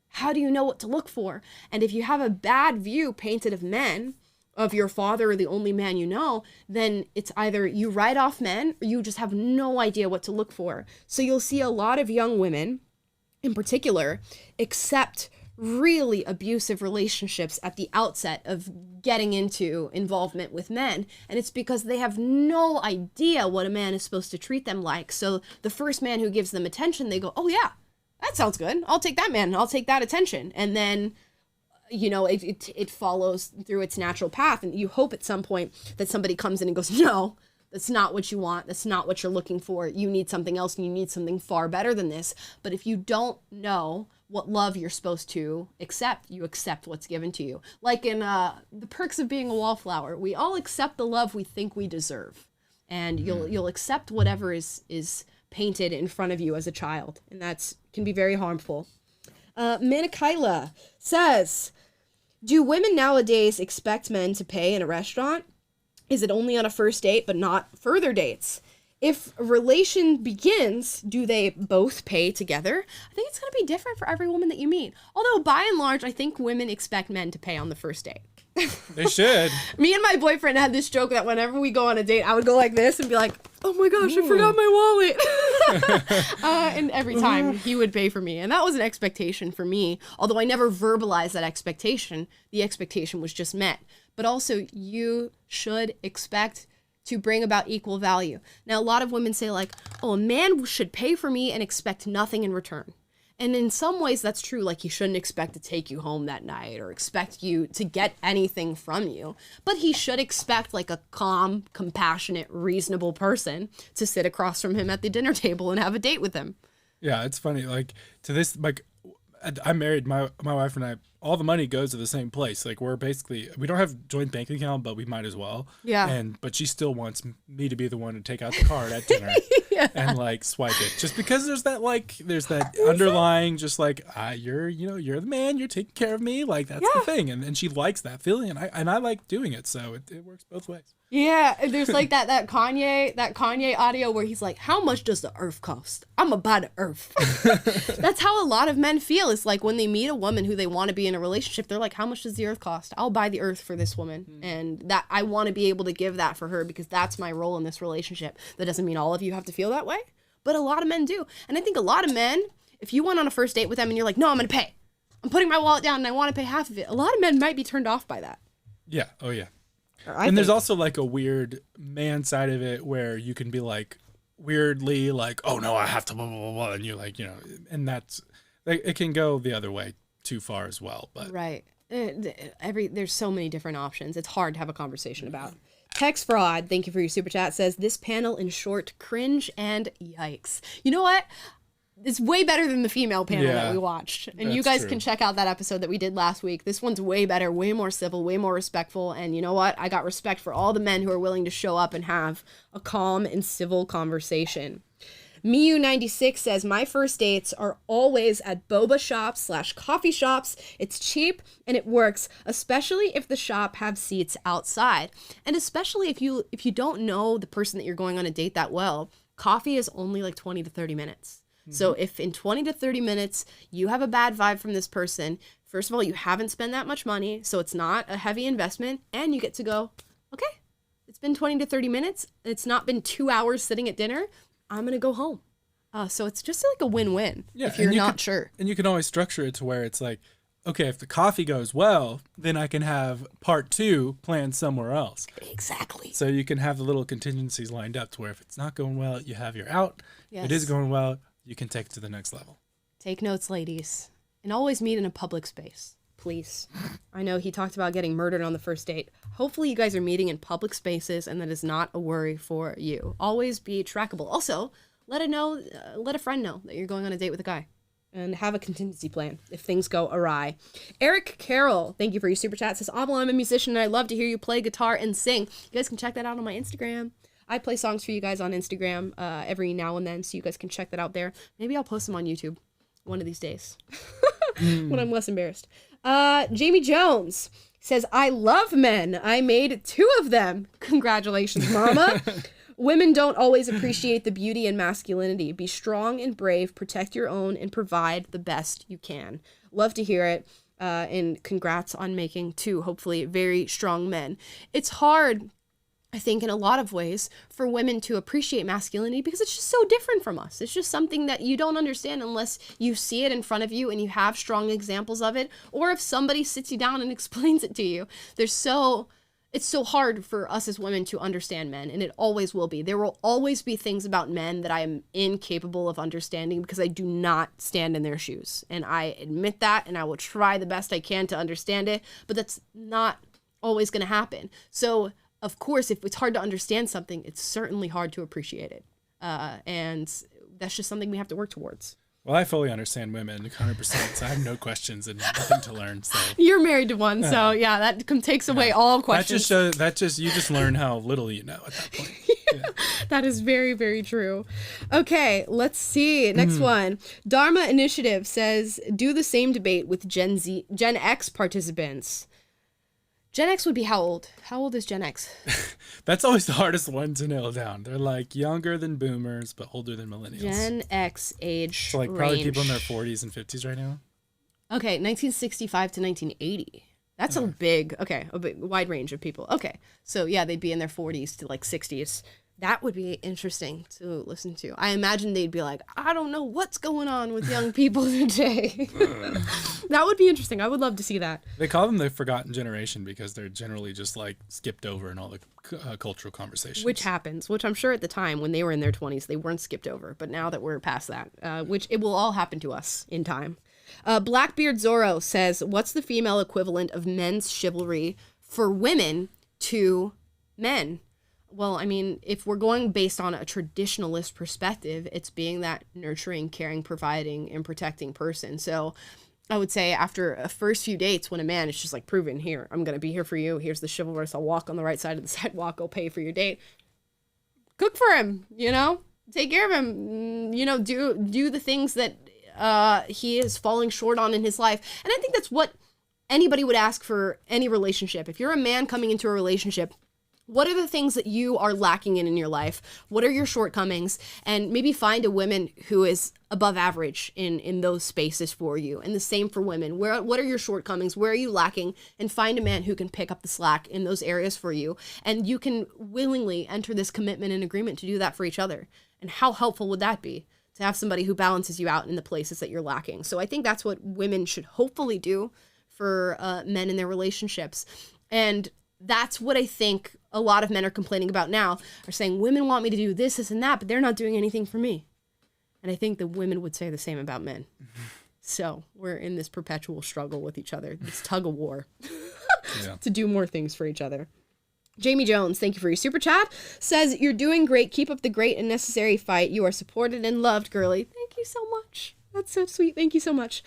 how do you know what to look for? And if you have a bad view painted of men, of your father or the only man you know, then it's either you write off men or you just have no idea what to look for. So you'll see a lot of young women in particular accept really abusive relationships at the outset of getting into involvement with men. And it's because they have no idea what a man is supposed to treat them like. So the first man who gives them attention, they go, oh yeah, that sounds good. I'll take that man. I'll take that attention. And then, you know, it follows through its natural path. And you hope at some point that somebody comes in and goes, no, that's not what you want. That's not what you're looking for. You need something else and you need something far better than this. But if you don't know what love you're supposed to accept, you accept what's given to you. Like in The Perks of Being a Wallflower, we all accept the love we think we deserve. And you'll accept whatever is painted in front of you as a child. And that's can be very harmful. Manikaila says, do women nowadays expect men to pay in a restaurant? Is it only on a first date, but not further dates? If a relation begins, do they both pay together? I think it's going to be different for every woman that you meet. Although, by and large, I think women expect men to pay on the first date. They should. Me and my boyfriend had this joke that whenever we go on a date, I would go like this and be like, oh my gosh, I forgot my wallet. And every time he would pay for me. And that was an expectation for me. Although I never verbalized that expectation, the expectation was just met. But also, you should expect to bring about equal value. Now, a lot of women say like, oh, a man should pay for me and expect nothing in return. And in some ways that's true. Like, he shouldn't expect to take you home that night or expect you to get anything from you. But he should expect like a calm, compassionate, reasonable person to sit across from him at the dinner table and have a date with him. Yeah, it's funny. Like, to this, like, I'm married. My wife and I, all the money goes to the same place. Like, we're basically, we don't have joint bank account, but we might as well. Yeah. But she still wants me to be the one to take out the card at dinner and like swipe it, just because there's that underlying, just like, you're the man, you're taking care of me. Like, that's the thing. And she likes that feeling, and I like doing it. So it works both ways. Yeah, and there's like that Kanye audio where he's like, how much does the earth cost? I'm gonna buy the earth. That's how a lot of men feel. It's like when they meet a woman who they want to be in a relationship, they're like, how much does the earth cost? I'll buy the earth for this woman. And that I want to be able to give that for her because that's my role in this relationship. That doesn't mean all of you have to feel that way, but a lot of men do. And I think a lot of men, if you went on a first date with them and you're like, no, I'm gonna pay. I'm putting my wallet down and I want to pay half of it. A lot of men might be turned off by that. Yeah. Oh yeah. And there's also like a weird man side of it where you can be like weirdly like, oh no, I have to blah, blah, blah, blah. And you're like, and that's, it can go the other way too far as well. But right. There's so many different options. It's hard to have a conversation about. Hex Fraud, thank you for your super chat, says, this panel in short, cringe and yikes. You know what? It's way better than the female panel that we watched. And you guys can check out that episode that we did last week. This one's way better, way more civil, way more respectful. And you know what? I got respect for all the men who are willing to show up and have a calm and civil conversation. Miu96 says, my first dates are always at boba shops / coffee shops. It's cheap and it works, especially if the shop have seats outside. And especially if you don't know the person that you're going on a date that well, coffee is only like 20 to 30 minutes. So if in 20 to 30 minutes you have a bad vibe from this person, first of all, you haven't spent that much money, so it's not a heavy investment, and you get to go, okay, it's been 20 to 30 minutes. It's not been 2 hours sitting at dinner. I'm going to go home. So it's just like a win-win if you're not sure. And you can always structure it to where it's like, okay, if the coffee goes well, then I can have part 2 planned somewhere else. Exactly. So you can have the little contingencies lined up to where if it's not going well, you have your out. Yes. If it is going well, you can take it to the next level. Take notes, ladies. And always meet in a public space, please. I know he talked about getting murdered on the first date. Hopefully you guys are meeting in public spaces and that is not a worry for you. Always be trackable. Also, let a friend know that you're going on a date with a guy. And have a contingency plan if things go awry. Eric Carroll, thank you for your super chat. Says, I'm a musician and I love to hear you play guitar and sing. You guys can check that out on my Instagram. I play songs for you guys on Instagram every now and then, so you guys can check that out there. Maybe I'll post them on YouTube one of these days when I'm less embarrassed. Jamie Jones says, I love men. I made 2 of them. Congratulations, mama. Women don't always appreciate the beauty and masculinity. Be strong and brave, protect your own, and provide the best you can. Love to hear it. And congrats on making 2, hopefully, very strong men. It's hard, I think, in a lot of ways for women to appreciate masculinity because it's just so different from us. It's just something that you don't understand unless you see it in front of you and you have strong examples of it, or if somebody sits you down and explains it to you. It's so hard for us as women to understand men, and it always will be. There will always be things about men that I am incapable of understanding because I do not stand in their shoes. And I admit that, and I will try the best I can to understand it, but that's not always going to happen. So of course, if it's hard to understand something, it's certainly hard to appreciate it. And that's just something we have to work towards. Well, I fully understand women 100%, so I have no questions and nothing to learn. So you're married to one, so yeah, that takes away all questions. You just learn how little you know at that point. Yeah. That is very, very true. Okay, let's see. Next one. Dharma Initiative says, do the same debate with Gen X participants. Gen X would be how old? How old is Gen X? That's always the hardest one to nail down. They're like younger than boomers, but older than millennials. Gen X age So like range. probably people in their 40s and 50s right now. Okay, 1965 to 1980. That's a big wide range of people. Okay, so yeah, they'd be in their 40s to like 60s. That would be interesting to listen to. I imagine they'd be like, I don't know what's going on with young people today. That would be interesting. I would love to see that. They call them the forgotten generation because they're generally just like skipped over in all the cultural conversations. Which happens, which I'm sure at the time when they were in their 20s, they weren't skipped over. But now that we're past that, which it will all happen to us in time. Blackbeard Zorro says, what's the female equivalent of men's chivalry for women to men? Well, I mean, if we're going based on a traditionalist perspective, it's being that nurturing, caring, providing, and protecting person. So I would say after a first few dates, when a man is just like proven, here, I'm going to be here for you. Here's the chivalrous. I'll walk on the right side of the sidewalk. I'll pay for your date. Cook for him, take care of him, do the things that he is falling short on in his life. And I think that's what anybody would ask for any relationship. If you're a man coming into a relationship, what are the things that you are lacking in your life? What are your shortcomings? And maybe find a woman who is above average in those spaces for you. And the same for women. What are your shortcomings? Where are you lacking? And find a man who can pick up the slack in those areas for you. And you can willingly enter this commitment and agreement to do that for each other. And how helpful would that be? To have somebody who balances you out in the places that you're lacking. So I think that's what women should hopefully do for men in their relationships. And that's what I think a lot of men are complaining about now, are saying women want me to do this, and that, but they're not doing anything for me. And I think the women would say the same about men. So we're in this perpetual struggle with each other, this tug of war to do more things for each other. Jamie Jones, thank you for your super chat. Says, you're doing great. Keep up the great and necessary fight. You are supported and loved, girly. Thank you so much. That's so sweet. Thank you so much.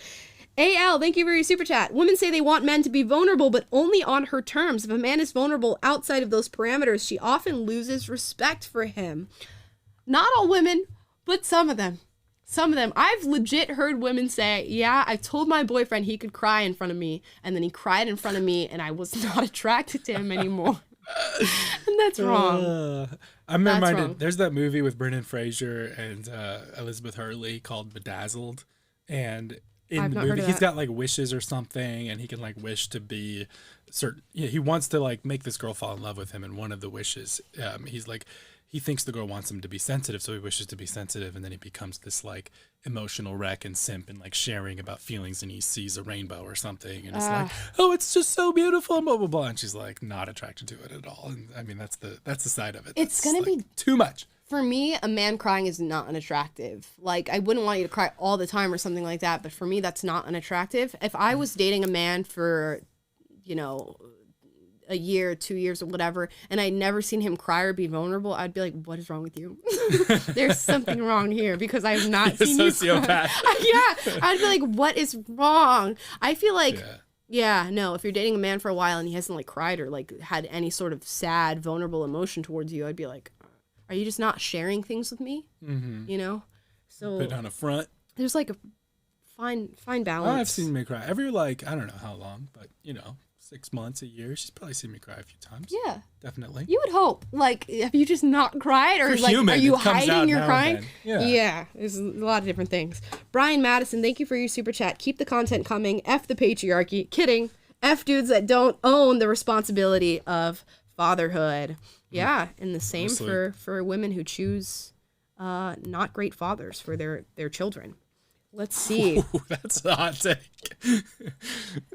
AL, thank you for your super chat. Women say they want men to be vulnerable, but only on her terms. If a man is vulnerable outside of those parameters, she often loses respect for him. Not all women, but some of them. Some of them. I've legit heard women say, yeah, I told my boyfriend he could cry in front of me, and then he cried in front of me, and I was not attracted to him anymore. And that's wrong. I'm reminded, there's that movie with Brendan Fraser and Elizabeth Hurley called Bedazzled, and in the movie he's got like wishes or something, and he can like wish to be certain, he wants to like make this girl fall in love with him, and one of the wishes, he's like, he thinks the girl wants him to be sensitive, so he wishes to be sensitive, and then he becomes this like emotional wreck and simp and like sharing about feelings, and he sees a rainbow or something, and it's like, oh, it's just so beautiful, and blah blah blah, and she's like not attracted to it at all. And I mean, that's the side of it. It's gonna like be too much. For me, a man crying is not unattractive. Like, I wouldn't want you to cry all the time or something like that, but for me, that's not unattractive. If I was dating a man for, you know, a year, 2 years or whatever, and I'd never seen him cry or be vulnerable, I'd be like, what is wrong with you? There's something wrong here because I have not seen you cry. Yeah, I'd be like, what is wrong? I feel like, no, if you're dating a man for a while and he hasn't like cried or like had any sort of sad, vulnerable emotion towards you, I'd be like, are you just not sharing things with me? Mm-hmm. You know? So put on a front. There's like a fine balance. I've seen me cry every, like, I don't know how long, but you know, 6 months, a year. She's probably seen me cry a few times. Yeah. Definitely. You would hope. Like, have you just not cried? Or For like, human, are you it comes hiding out your now crying? and then. Yeah. There's a lot of different things. Brian Madison, thank you for your super chat. Keep the content coming. F the patriarchy. Kidding. F dudes that don't own the responsibility of fatherhood. Yeah. And the same for women who choose not great fathers for their children. Let's see. Ooh, that's a hot take.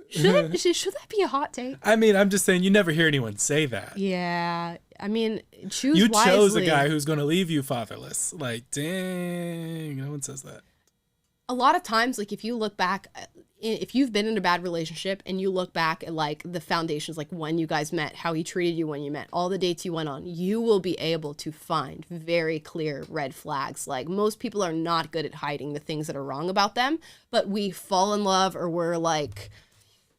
Should that be a hot take? I mean, I'm just saying, you never hear anyone say that. Yeah. I mean, choose You wisely. chose a guy who's going to leave you fatherless. Like, dang, no one says that. A lot of times, like, if you look back, if you've been in a bad relationship and you look back at like the foundations, like when you guys met, how he treated you when you met, all the dates you went on, you will be able to find very clear red flags. Like, most people are not good at hiding the things that are wrong about them, but we fall in love, or we're like,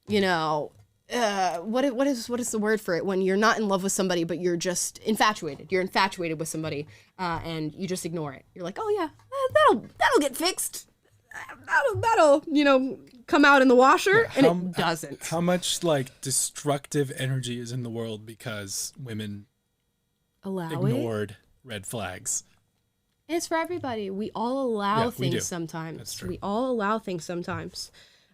you know, what is the word for it when you're not in love with somebody but you're just infatuated? You're infatuated with somebody and you just ignore it. You're like, oh yeah, that'll get fixed. That'll you know, come out in the washer. And it doesn't. How much like destructive energy is in the world because women ignored red flags? And it's for everybody. We all allow things sometimes. That's true. We all allow things sometimes.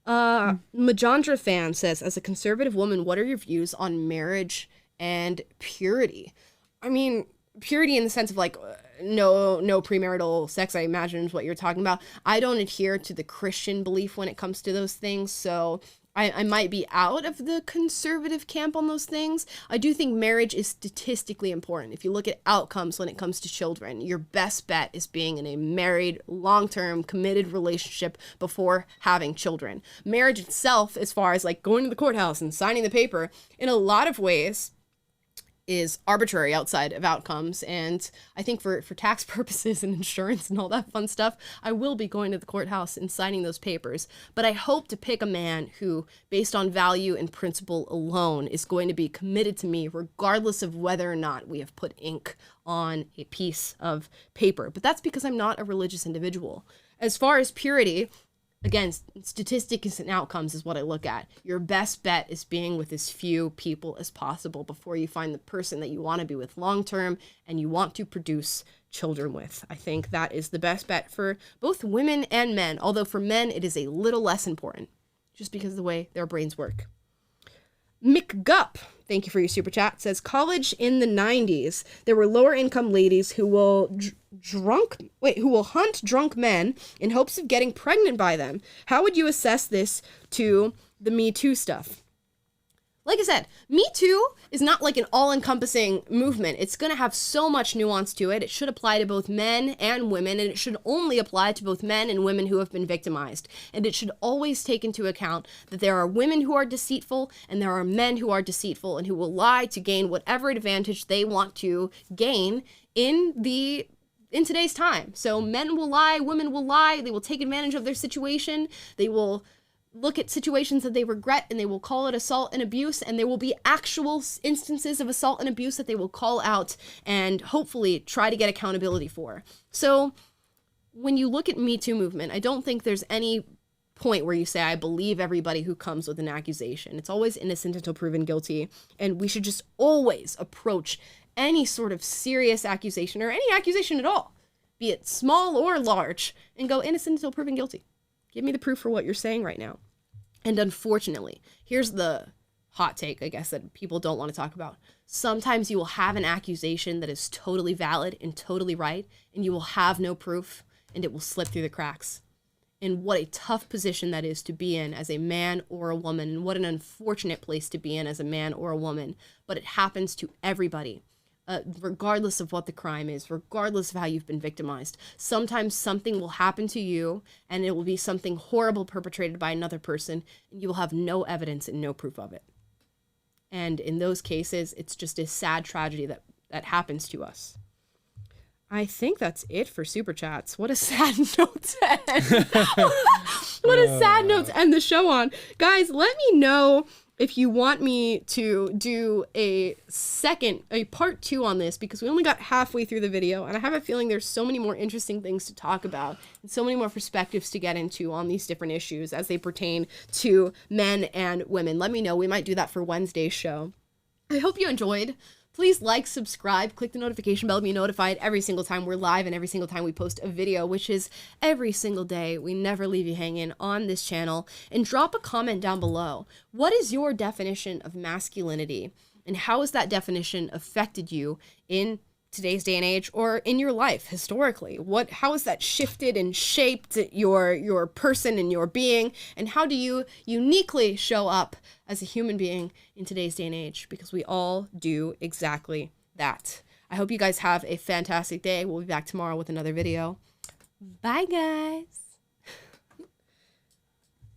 Majandra fan says, as a conservative woman, what are your views on marriage and purity? I mean, purity in the sense of like no premarital sex, I imagine is what you're talking about. I don't adhere to the Christian belief when it comes to those things, so I might be out of the conservative camp on those things. I do think marriage is statistically important. If you look at outcomes when it comes to children, your best bet is being in a married, long-term, committed relationship before having children. Marriage itself, as far as like going to the courthouse and signing the paper, in a lot of ways is arbitrary outside of outcomes. And I think for tax purposes and insurance and all that fun stuff, I will be going to the courthouse and signing those papers. But I hope to pick a man who, based on value and principle alone, is going to be committed to me regardless of whether or not we have put ink on a piece of paper. But that's because I'm not a religious individual. As far as purity, again, statistics and outcomes is what I look at. Your best bet is being with as few people as possible before you find the person that you want to be with long-term and you want to produce children with. I think that is the best bet for both women and men, although for men it is a little less important, just because of the way their brains work. Mick Gupp, thank you for your super chat, says, college in the 90s, there were lower income ladies who will hunt drunk men in hopes of getting pregnant by them. How would you assess this to the Me Too stuff? Like I said, Me Too is not like an all-encompassing movement. It's going to have so much nuance to it. It should apply to both men and women, and it should only apply to both men and women who have been victimized. And it should always take into account that there are women who are deceitful and there are men who are deceitful and who will lie to gain whatever advantage they want to gain in today's time. So men will lie, women will lie, they will take advantage of their situation, they will look at situations that they regret and they will call it assault and abuse, and there will be actual instances of assault and abuse that they will call out and hopefully try to get accountability for. So when you look at Me Too movement, I don't think there's any point where you say, I believe everybody who comes with an accusation. It's always innocent until proven guilty, and we should just always approach any sort of serious accusation or any accusation at all, be it small or large, and go innocent until proven guilty. Give me the proof for what you're saying right now. And unfortunately, here's the hot take, I guess, that people don't want to talk about. Sometimes you will have an accusation that is totally valid and totally right, and you will have no proof, and it will slip through the cracks. And what a tough position that is to be in as a man or a woman, and what an unfortunate place to be in as a man or a woman. But it happens to everybody. Regardless of what the crime is, regardless of how you've been victimized. Sometimes something will happen to you and it will be something horrible perpetrated by another person and you will have no evidence and no proof of it. And in those cases, it's just a sad tragedy that happens to us. I think that's it for Super Chats. What a sad note to end. What a sad note to end the show on. Guys, let me know if you want me to do a part 2 on this, because we only got halfway through the video and I have a feeling there's so many more interesting things to talk about and so many more perspectives to get into on these different issues as they pertain to men and women. Let me know. We might do that for Wednesday's show. I hope you enjoyed. Please like, subscribe, click the notification bell to be notified every single time we're live and every single time we post a video, which is every single day. We never leave you hanging on this channel. And drop a comment down below. What is your definition of masculinity? And how has that definition affected you in today's day and age or in your life historically? How has that shifted and shaped your person and your being? And how do you uniquely show up as a human being in today's day and age? Because we all do exactly that. I hope you guys have a fantastic day. We'll be back tomorrow with another video. Bye, guys.